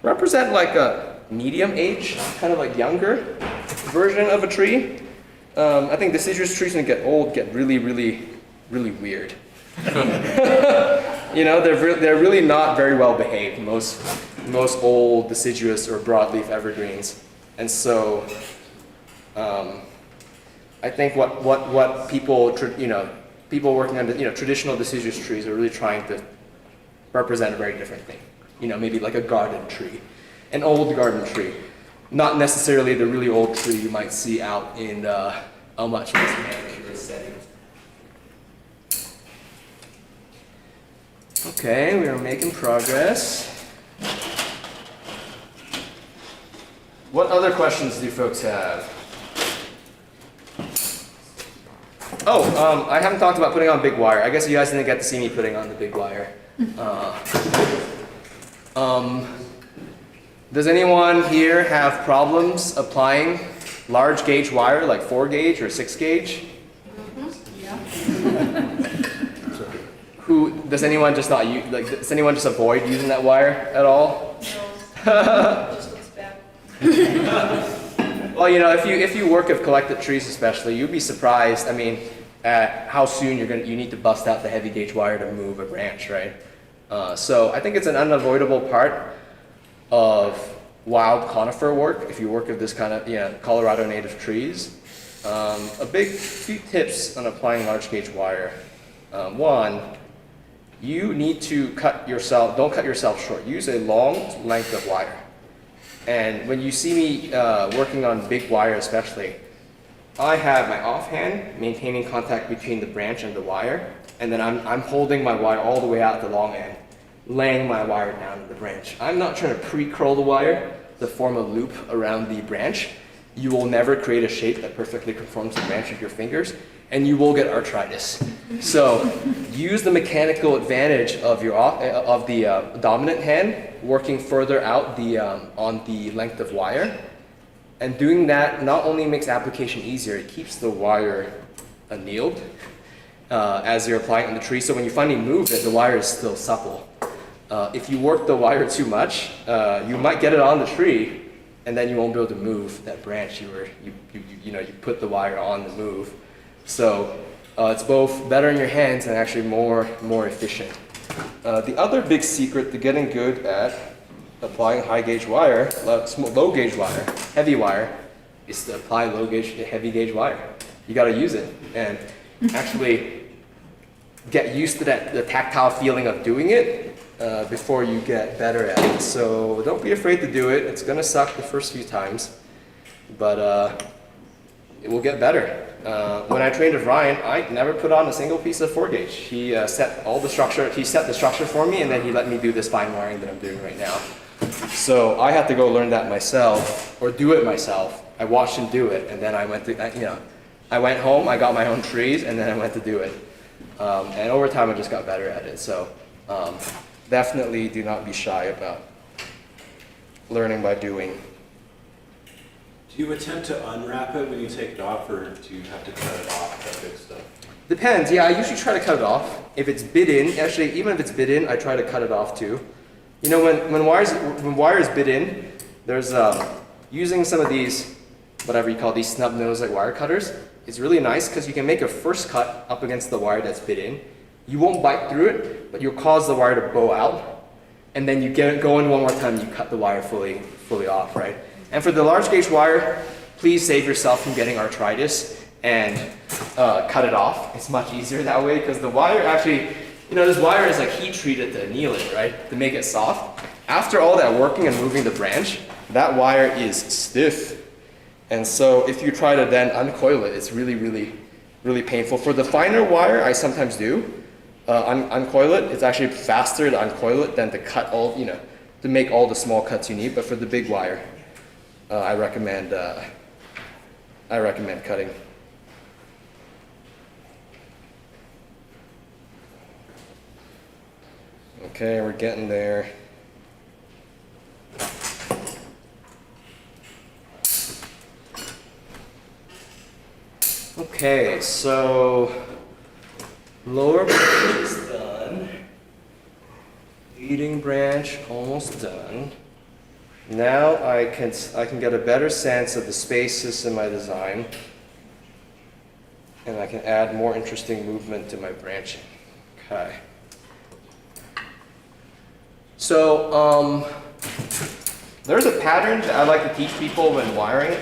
represent like a medium age, kind of like younger version of a tree. I think deciduous trees when they get old get really, really, really weird. You know, they're really not very well behaved, most old deciduous or broadleaf evergreens. And so I think what people, people working on traditional deciduous trees are really trying to represent a very different thing. You know, maybe like a garden tree, an old garden tree, not necessarily the really old tree you might see out in a much less manicured setting. Okay, we are making progress. What other questions do folks have? Oh, I haven't talked about putting on big wire. I guess you guys didn't get to see me putting on the big wire. Does anyone here have problems applying large gauge wire, like 4 gauge or 6 gauge? Does anyone just not use, like, does anyone just avoid using that wire at all? No, it just looks bad. Well, you know, if you work with collected trees especially, you'd be surprised, I mean, at how soon you need to bust out the heavy gauge wire to move a branch, right? So I think it's an unavoidable part of wild conifer work if you work with this kind of, Colorado native trees. A few tips on applying large gauge wire. One, you need to don't cut yourself short. Use a long length of wire. And when you see me working on big wire especially, I have my offhand maintaining contact between the branch and the wire, and then I'm holding my wire all the way out the long end, laying my wire down in the branch. I'm not trying to pre-curl the wire to form a loop around the branch. You will never create a shape that perfectly conforms the branch with your fingers, and you will get arthritis. So use the mechanical advantage of the dominant hand working further out on the length of wire. And doing that not only makes application easier, it keeps the wire annealed as you're applying it on the tree. So when you finally move it, the wire is still supple. If you work the wire too much, you might get it on the tree, and then you won't be able to move that branch you put the wire on the move. So it's both better in your hands and actually more efficient. The other big secret to getting good at applying high gauge wire, low gauge wire, heavy wire, is to apply low gauge to heavy gauge wire. You got to use it and actually get used to the tactile feeling of doing it before you get better at it. So don't be afraid to do it. It's gonna suck the first few times, but it will get better. When I trained with Ryan, I never put on a single piece of 4 gauge. He set the structure for me, and then he let me do this fine wiring that I'm doing right now. So I had to go learn that myself, or do it myself. I watched him do it, and then I went home, I got my own trees, and then I went to do it. And over time, I just got better at it. So definitely do not be shy about learning by doing. Do you attempt to unwrap it when you take it off, or do you have to cut it off, that big stuff? Depends, yeah, I usually try to cut it off. If it's bit in, actually, even if it's bit in, I try to cut it off too. You know, when wire is bit in, there's, using some of these, whatever you call these snub nose like wire cutters, it's really nice because you can make a first cut up against the wire that's bit in. You won't bite through it, but you'll cause the wire to bow out. And then you go in one more time, you cut the wire fully off, right? And for the large gauge wire, please save yourself from getting arthritis and cut it off. It's much easier that way because the wire actually, this wire is like heat treated to anneal it, right? To make it soft. After all that working and moving the branch, that wire is stiff. And so if you try to then uncoil it, it's really, really, really painful. For the finer wire, I sometimes do uncoil it. It's actually faster to uncoil it than to cut to make all the small cuts you need. But for the big wire, I recommend cutting. Okay, we're getting there. Okay, so lower branch is done. Leading branch almost done. Now I can get a better sense of the spaces in my design, and I can add more interesting movement to my branching. Okay. So there's a pattern that I like to teach people when wiring.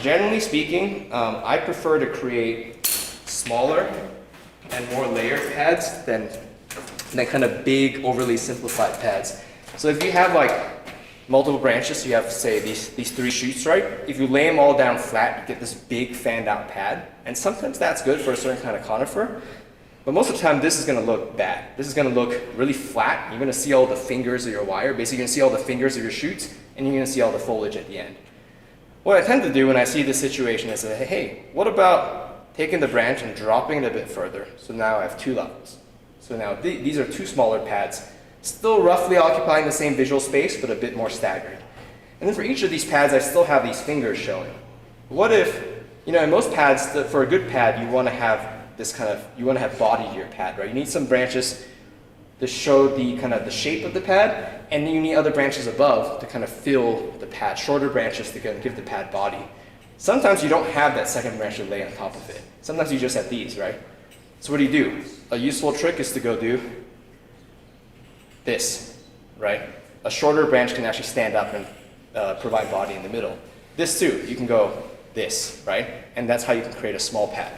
Generally speaking, I prefer to create smaller and more layered pads than kind of big, overly simplified pads. So if you have like multiple branches, you have, say, these 3 shoots, right? If you lay them all down flat, you get this big fanned out pad. And sometimes that's good for a certain kind of conifer. But most of the time, this is going to look bad. This is going to look really flat. You're going to see all the fingers of your wire. Basically, you're going to see all the fingers of your shoots, and you're going to see all the foliage at the end. What I tend to do when I see this situation is say, hey, what about taking the branch and dropping it a bit further? So now I have 2 levels. So now these are 2 smaller pads, still roughly occupying the same visual space, but a bit more staggered. And then for each of these pads, I still have these fingers showing. What if, in most pads, for a good pad, you want to have this you want to have body to your pad, right? You need some branches to show the shape of the pad, and then you need other branches above to kind of fill the pad, shorter branches to give the pad body. Sometimes you don't have that second branch to lay on top of it. Sometimes you just have these, right? So what do? A useful trick is to go do this, right? A shorter branch can actually stand up and provide body in the middle. This too, you can go this, right? And that's how you can create a small pad.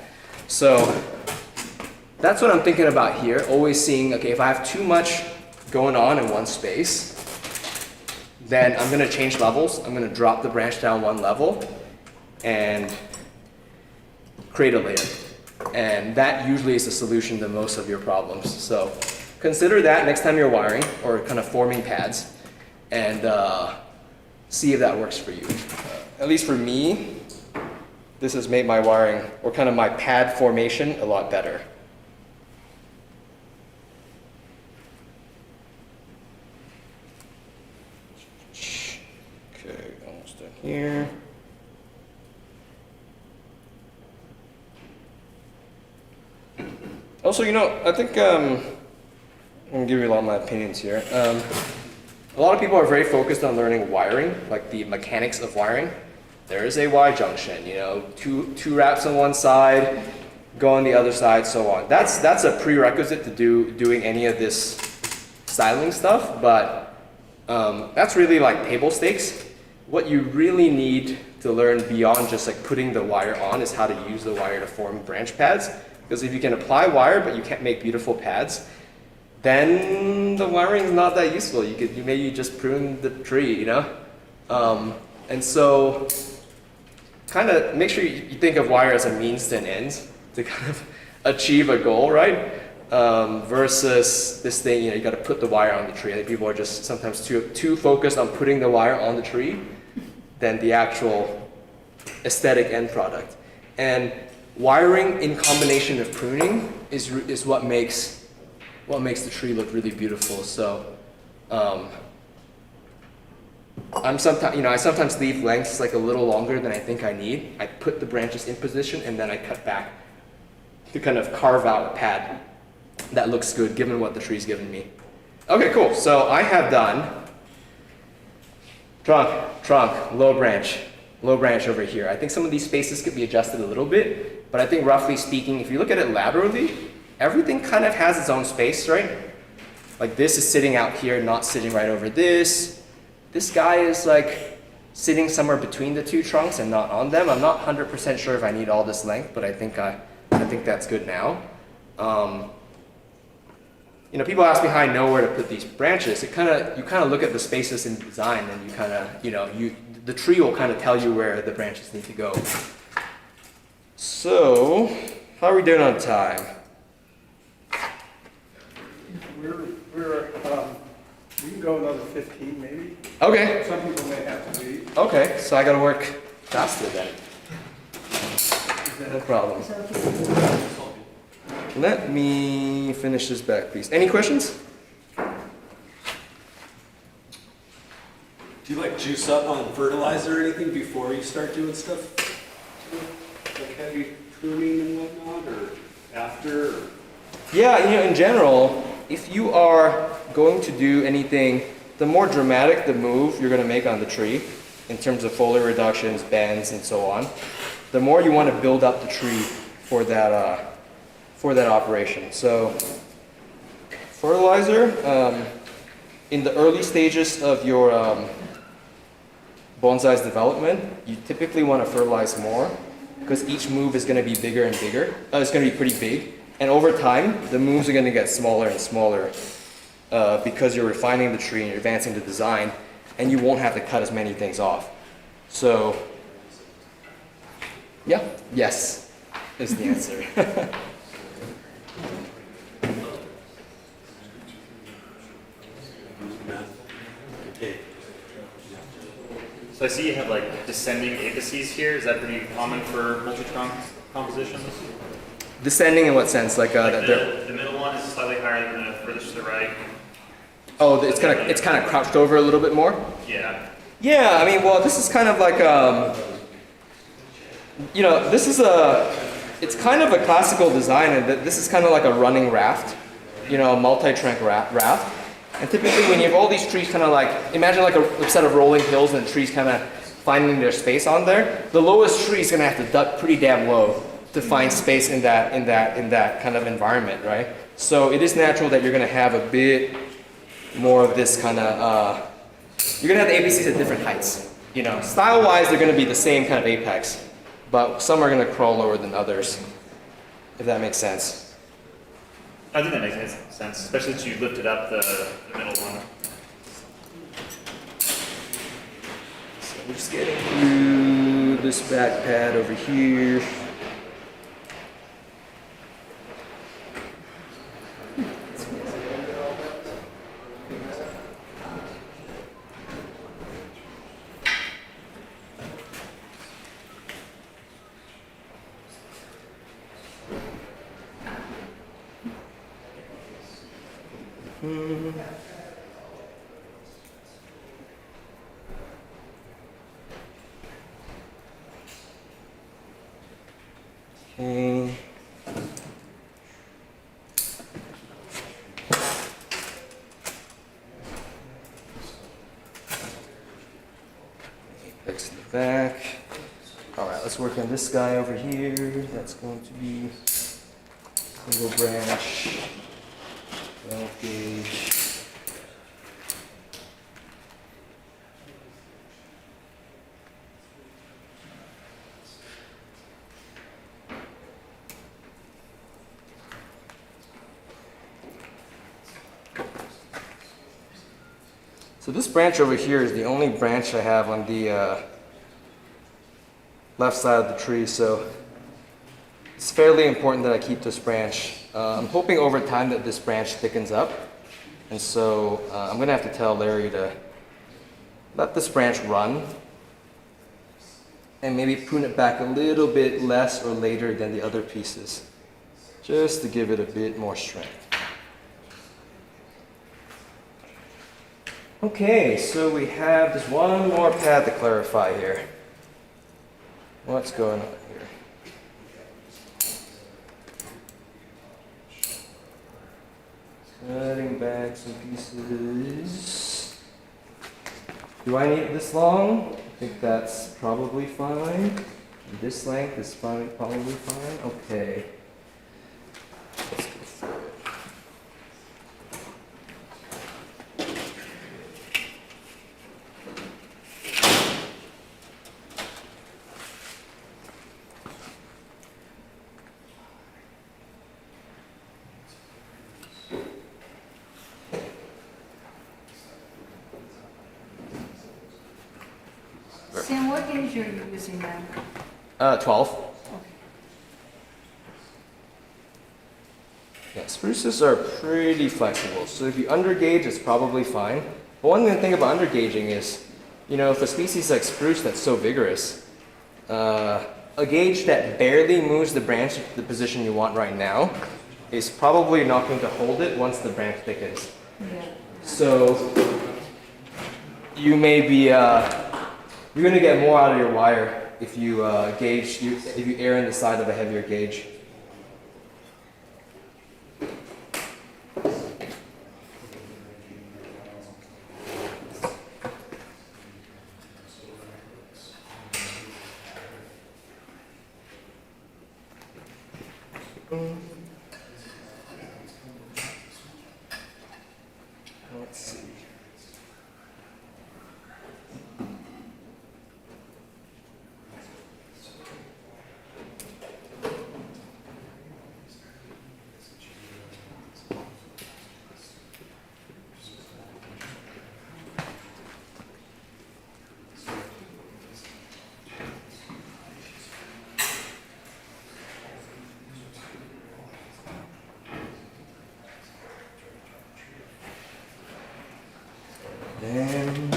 So that's what I'm thinking about here, always seeing, okay, if I have too much going on in one space, then I'm going to change levels. I'm going to drop the branch down 1 level and create a layer. And that usually is the solution to most of your problems. So consider that next time you're wiring or kind of forming pads, and see if that works for you. At least for me, this has made my wiring, or kind of my pad formation, a lot better. Okay, almost done here. Also, I think I'm going to give you a lot of my opinions here. A lot of people are very focused on learning wiring, like the mechanics of wiring. There is a Y junction, two wraps on one side, go on the other side, so on. That's a prerequisite to doing any of this styling stuff, but that's really like table stakes. What you really need to learn beyond just like putting the wire on is how to use the wire to form branch pads. Because if you can apply wire but you can't make beautiful pads, then the wiring is not that useful. You maybe just prune the tree, And so kind of make sure you think of wire as a means to an end to kind of achieve a goal, right? Versus this thing, you got to put the wire on the tree. I think people are just sometimes too focused on putting the wire on the tree than the actual aesthetic end product. And wiring in combination with pruning is what makes the tree look really beautiful. So I sometimes leave lengths like a little longer than I think I need. I put the branches in position and then I cut back to kind of carve out a pad that looks good given what the tree's given me. Okay, cool. So I have done trunk, low branch over here. I think some of these spaces could be adjusted a little bit, but I think roughly speaking, if you look at it laterally, everything kind of has its own space, right? Like this is sitting out here, not sitting right over this. This guy is like sitting somewhere between the 2 trunks and not on them. I'm not 100% sure if I need all this length, but I think that's good now. People ask me how I know where to put these branches. You kind of look at the spaces in design, and you kind of, the tree will kind of tell you where the branches need to go. So, how are we doing on time? We can go another 15 maybe. Okay. Some people may have to leave. Okay, so I gotta work faster then. No problem. Let me finish this back, please. Any questions? Do you like juice up on fertilizer or anything before you start doing stuff? Like heavy pruning and whatnot, or after? Or? Yeah, in general, if you are going to do anything, the more dramatic the move you're going to make on the tree, in terms of foliar reductions, bends, and so on, the more you want to build up the tree for that operation. So, fertilizer, in the early stages of your bonsai's development, you typically want to fertilize more because each move is going to be bigger and bigger. It's going to be pretty big. And over time, the moves are going to get smaller and smaller because you're refining the tree and you're advancing the design, and you won't have to cut as many things off. So, yeah, yes is the answer. So I see you have like descending apices here. Is that pretty common for multi-trunk compositions? Descending in what sense? Like, the middle one is slightly higher than the furthest to the right. Oh, it's kind of crouched over a little bit more. Yeah. Yeah, I mean, well, this is kind of like this is it's kind of a classical design, and this is kind of like a running raft, a multi-trunk raft. And typically, when you have all these trees, kind of like imagine like a set of rolling hills, and the trees kind of finding their space on there. The lowest tree is going to have to duck pretty damn low to find space in that kind of environment, right? So it is natural that you're going to have a bit more of this kind of. You're going to have the ABCs at different heights. Style-wise, they're going to be the same kind of apex, but some are going to crawl lower than others, if that makes sense. I think that makes sense, especially since you lifted up the middle one. So we're just getting through this back pad over here. Okay. Apex in the back. All right, let's work on this guy over here. That's going to be single branch, 12 gauge. So this branch over here is the only branch I have on the left side of the tree, so it's fairly important that I keep this branch. I'm hoping over time that this branch thickens up, and so I'm going to have to tell Larry to let this branch run and maybe prune it back a little bit less or later than the other pieces, just to give it a bit more strength. Okay, so we have just one more pad to clarify here. What's going on here? Cutting back some pieces. Do I need it this long? I think that's probably fine. This length is probably fine. Okay. Let's go for it. Sam, what gauge are you using now? 12. Yeah, spruces are pretty flexible, so if you undergauge, it's probably fine. But one thing about undergauging is, if a species like spruce that's so vigorous, a gauge that barely moves the branch to the position you want right now is probably not going to hold it once the branch thickens. Yeah. So you may be you're gonna get more out of your wire if you if you err on the side of a heavier gauge. Let's see. Then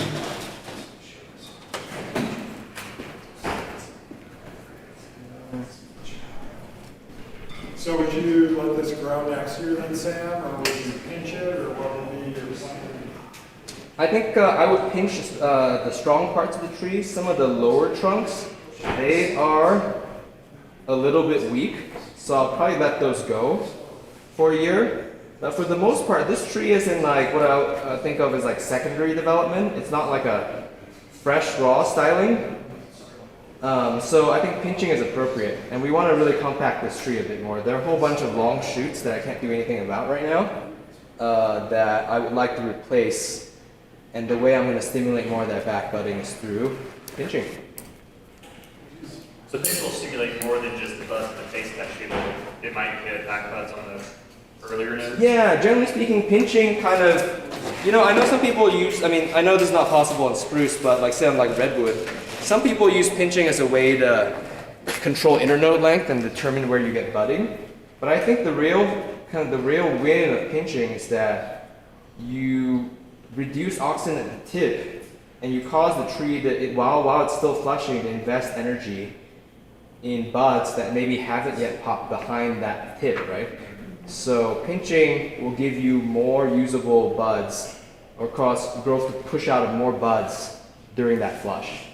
So would you let this grow next year then, Sam, or would you pinch it, or what would be your plan? I think I would pinch the strong parts of the tree. Some of the lower trunks, they are a little bit weak, so I'll probably let those go for a year. But for the most part, this tree is in like what I think of as like secondary development. It's not like a fresh raw styling. So I think pinching is appropriate, and we want to really compact this tree a bit more. There are a whole bunch of long shoots that I can't do anything about right now that I would like to replace, and the way I'm going to stimulate more of that back budding is through pinching. So pinch will stimulate more than just the buds in the face of that tree. It might hit back buds on the earlier notes? Yeah, generally speaking, pinching kind of, I know some people use, I know this is not possible in spruce, but like say on like redwood, some people use pinching as a way to control internode length and determine where you get budding. But I think the real win of pinching is that you reduce oxygen at the tip, and you cause the tree to, while it's still flushing, to invest energy in buds that maybe haven't yet popped behind that tip, right? So pinching will give you more usable buds, or cause growth to push out of more buds during that flush.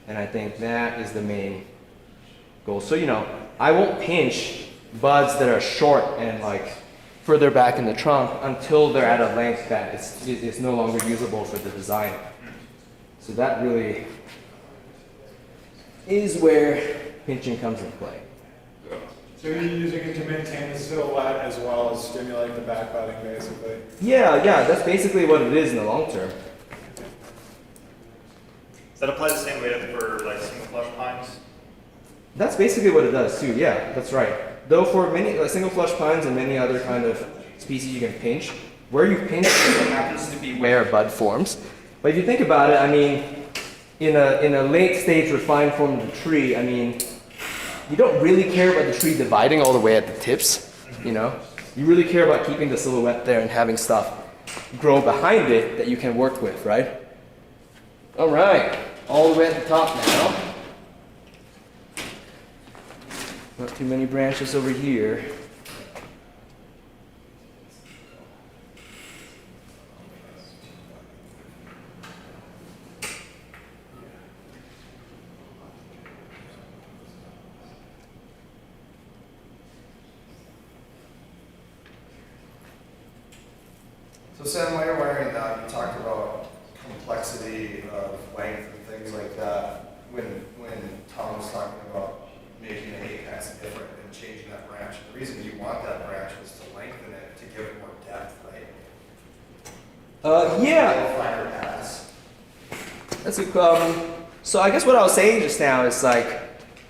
And I think that is the main goal. So, I won't pinch buds that are short and like further back in the trunk until they're at a length that it's no longer usable for the design. So that really is where pinching comes into play. So you're using it to maintain the silhouette as well as stimulate the back budding, basically? Yeah, that's basically what it is in the long term. Does that apply the same way for like single flush pines? That's basically what it does too, yeah, that's right. Though for many single flush pines and many other kind of species you can pinch, where you pinch it happens to be where bud forms. But if you think about it, in a late stage refined form of the tree, you don't really care about the tree dividing all the way at the tips, You really care about keeping the silhouette there and having stuff grow behind it that you can work with, right? All right, all the way at the top now. Not too many branches over here. So Sam, while you're wiring that, you talked about complexity of length and things like that. When Tom was talking about making the apex different and changing that branch, the reason you want that branch was to lengthen it, to give it more depth, right? Yeah. Flatter paths. That's a, so I guess what I was saying just now is like,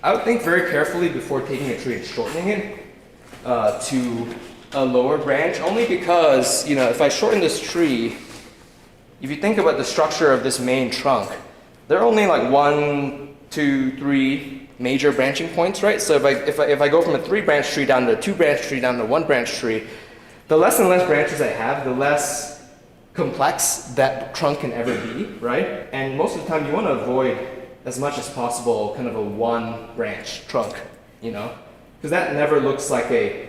I would think very carefully before taking a tree and shortening it to a lower branch, only because, if I shorten this tree, if you think about the structure of this main trunk, there are only like 1, 2, 3 major branching points, right? So if I go from a 3-branch tree down to a 2-branch tree down to a 1-branch tree, the less and less branches I have, the less complex that trunk can ever be, right? And most of the time you want to avoid as much as possible kind of a 1-branch trunk, because that never looks like a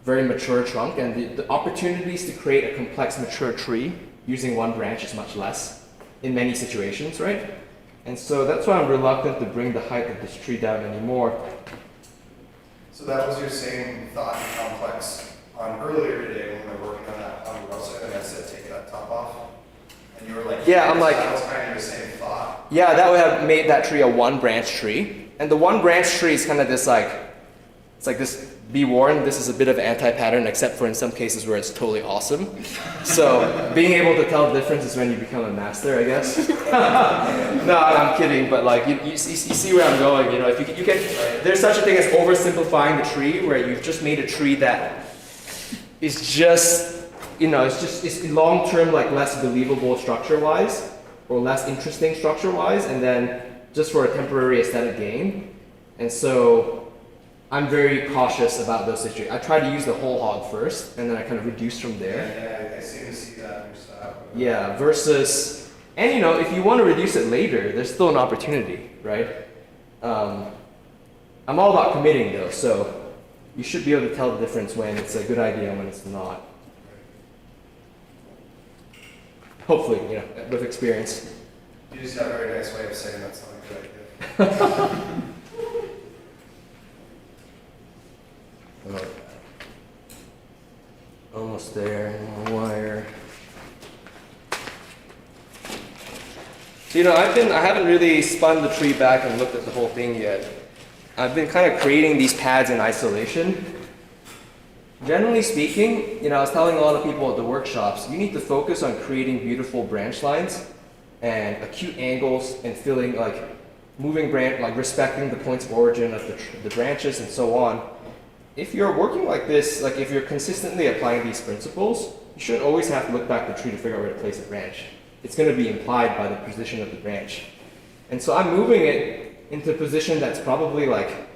very mature trunk, and the opportunities to create a complex mature tree using 1 branch is much less. in many situations, right? And so that's why I'm reluctant to bring the height of this tree down anymore. So that was your same thought and complex on earlier today when we were working on that on the website, and I said take that top off, and you were like, Yeah, I'm like, that was kind of your same thought. yeah, that would have made that tree a one branch tree, and the one branch tree is kind of this like, it's like this. Be warned, this is a bit of anti-pattern, except for in some cases where it's totally awesome. So being able to tell the difference is when you become a master, I guess. No, I'm kidding, but like you see where I'm going. You know, if you can, there's such a thing as oversimplifying the tree, where you've just made a tree that is just, you know, it's long-term like less believable structure-wise, or less interesting structure-wise, and then just for a temporary aesthetic gain. And so I'm very cautious about those situations. I try to use the whole hog first, and then I kind of reduce from there. Yeah, I seem to see that in your style. Yeah, versus, and you know, if you want to reduce it later, there's still an opportunity, right? I'm all about committing though, so you should be able to tell the difference when it's a good idea and when it's not. Hopefully, you know, with experience. You just have a very nice way of saying that's not a good idea. Almost there, more wire. So, you know, I haven't really spun the tree back and looked at the whole thing yet. I've been kind of creating these pads in isolation. Generally speaking, you know, I was telling a lot of people at the workshops, you need to focus on creating beautiful branch lines and acute angles and feeling like moving branch, like respecting the points of origin of the branches and so on. If you're working like this, like if you're consistently applying these principles, you shouldn't always have to look back at the tree to figure out where to place a branch. It's going to be implied by the position of the branch. And so I'm moving it into a position that's probably like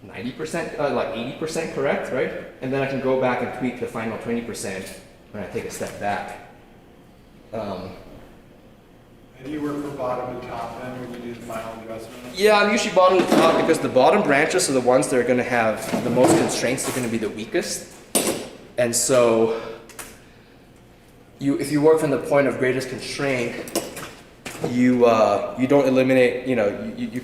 90%, like 80% correct, right? And then I can go back and tweak the final 20% when I take a step back. And you work from bottom to top then when you do the final adjustment? Yeah, I'm usually bottom to top because the bottom branches are the ones that are going to have the most constraints. They're going to be the weakest. And so if you work from the point of greatest constraint, you don't eliminate, you know, you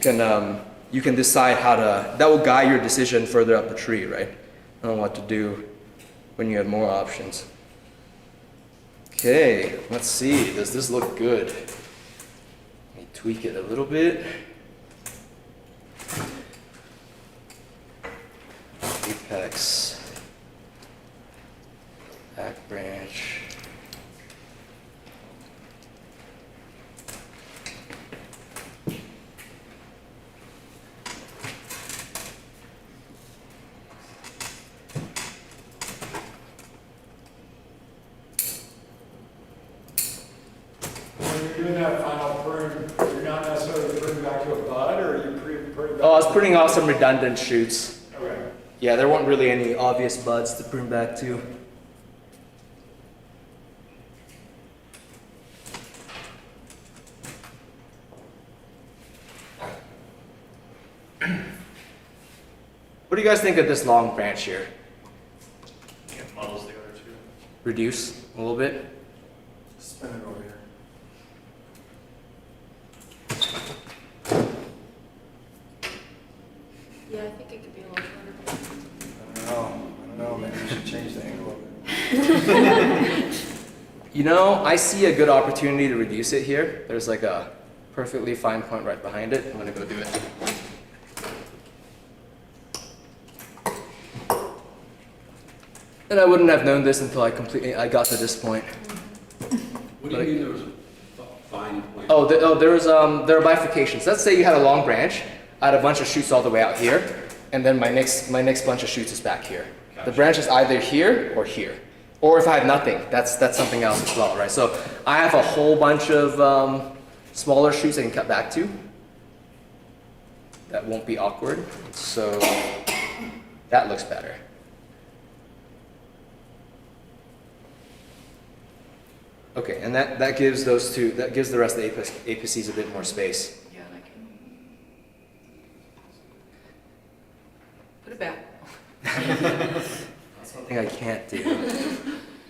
can decide how to, that will guide your decision further up the tree, right? On what to do when you have more options. Okay, let's see, does this look good? Let me tweak it a little bit. Apex, back branch. When you're doing that final prune, you're not necessarily pruning back to a bud, or are you pruning back? Oh, I was pruning off some redundant shoots. Okay. Yeah, there weren't really any obvious buds to prune back to. What do you guys think of this long branch here? It muddles the other two. Reduce a little bit? Spin it over here. Yeah, I think it could be a little shorter. I don't know, maybe we should change the angle of it. You know, I see a good opportunity to reduce it here. There's like a perfectly fine point right behind it. I'm gonna go do it. And I wouldn't have known this until I got to this point. What do you mean there was a fine point? There are bifurcations. Let's say you had a long branch. I had a bunch of shoots all the way out here, and then my next bunch of shoots is back here. Gotcha. The branch is either here or here. Or if I have nothing, that's something else as well, right? So I have a whole bunch of smaller shoots I can cut back to. That won't be awkward. So that looks better. Okay, and that gives the rest of the apices a bit more space. Yeah, and I can put it back. That's something I can't do.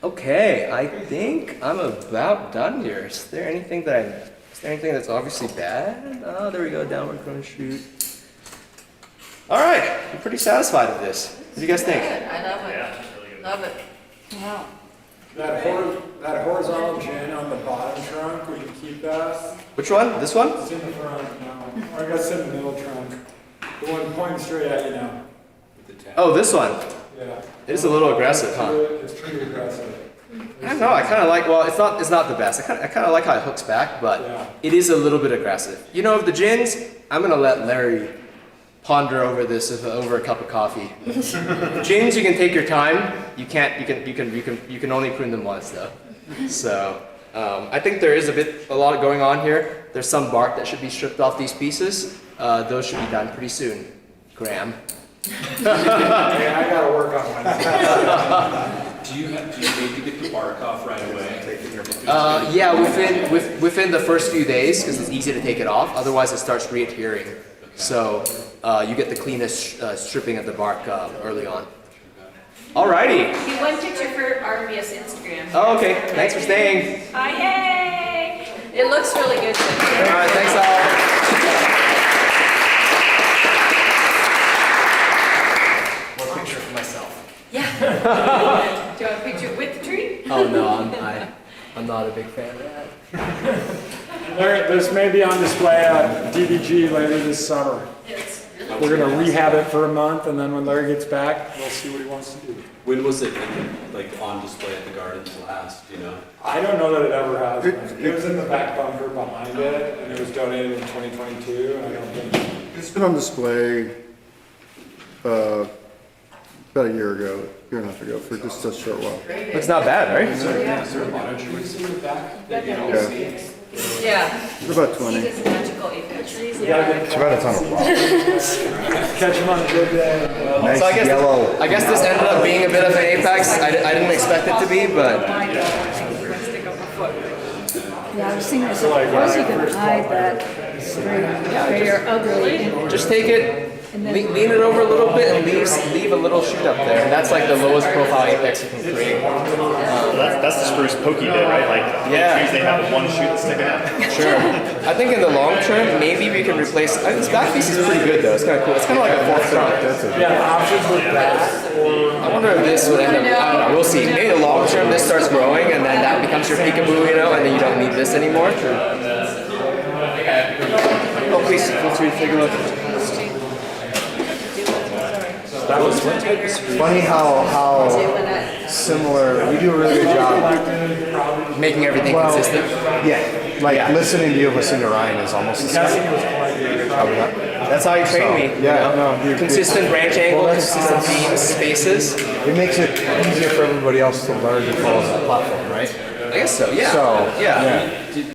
Okay, I think I'm about done here. Is there anything that's obviously bad? Oh, there we go, downward prone shoot. All right, I'm pretty satisfied with this. What do you guys think? Good, I love it. Yeah, really good. Love it. Wow. That horizontal gin on the bottom trunk, would you keep that? Which one? This one? It's in the front now. Or I guess it's in the middle trunk. The one pointing straight at you now. Oh, this one. Yeah. It is a little aggressive, huh? It's pretty aggressive. I don't know. I kind of like. Well, it's not the best. I kind of like how it hooks back, but it is a little bit aggressive. You know, of the gins, I'm gonna let Larry ponder over this over a cup of coffee. Gins, you can take your time. You can only prune them once though. So I think there is a lot going on here. There's some bark that should be stripped off these pieces. Those should be done pretty soon. Graham. Hey, I gotta work on mine. Do you need to get the bark off right away? Yeah, within the first few days, because it's easy to take it off. Otherwise, it starts readhering. So you get the cleanest stripping of the bark early on. Alrighty. One picture for Rmbs Instagram. Oh, okay. Thanks for staying. Yay! It looks really good. All right. Thanks all. One picture for myself. Yeah. Do you want a picture with the tree? Oh no, I'm not a big fan of that. This may be on display at DVG later this summer. We're gonna rehab it for a month, and then when Larry gets back, we'll see what he wants to do. When was it on display at the gardens last, you know? I don't know that it ever has. It was in the back bunker behind it, and it was donated in 2022, and I don't think... It's been on display about a year and a half ago, for just a short while. Looks not bad, right? Is there a lot of trees in the back that you don't see? Yeah. It's about 20. See this magical apex trees? It's about a ton of blocks. Catch them on a good day. Nice So yellow. I guess this ended up being a bit of an apex. I didn't expect it to be, but Yeah, I was thinking, I said, how is he gonna hide that straight or ugly? just take it, lean it over a little bit, and leave a little shoot up there. And that's like the lowest profile apex you can create. That's the spruce pokey bit, right? Like trees, they have one shoot that's sticking out. Sure. I think in the long term, maybe we can replace. This back piece is pretty good though. It's kind of cool. It's kind of like a fourth front. Yeah, options with that, or... I wonder if this would end up. I don't know. We'll see. Maybe the long term, this starts growing, and then that becomes your peekaboo, you know, and then you don't need this anymore. Oh, please feel free to take a look. It's funny how similar, we do a really good job. Making everything consistent. Yeah, like listening to you listen to Ryan is almost the same. That's how you train me. Yeah, you know? no, Consistent branch angle, consistent beams, spaces. It makes it easier for everybody else to learn to follow that platform, right? I guess so. Yeah. So, yeah.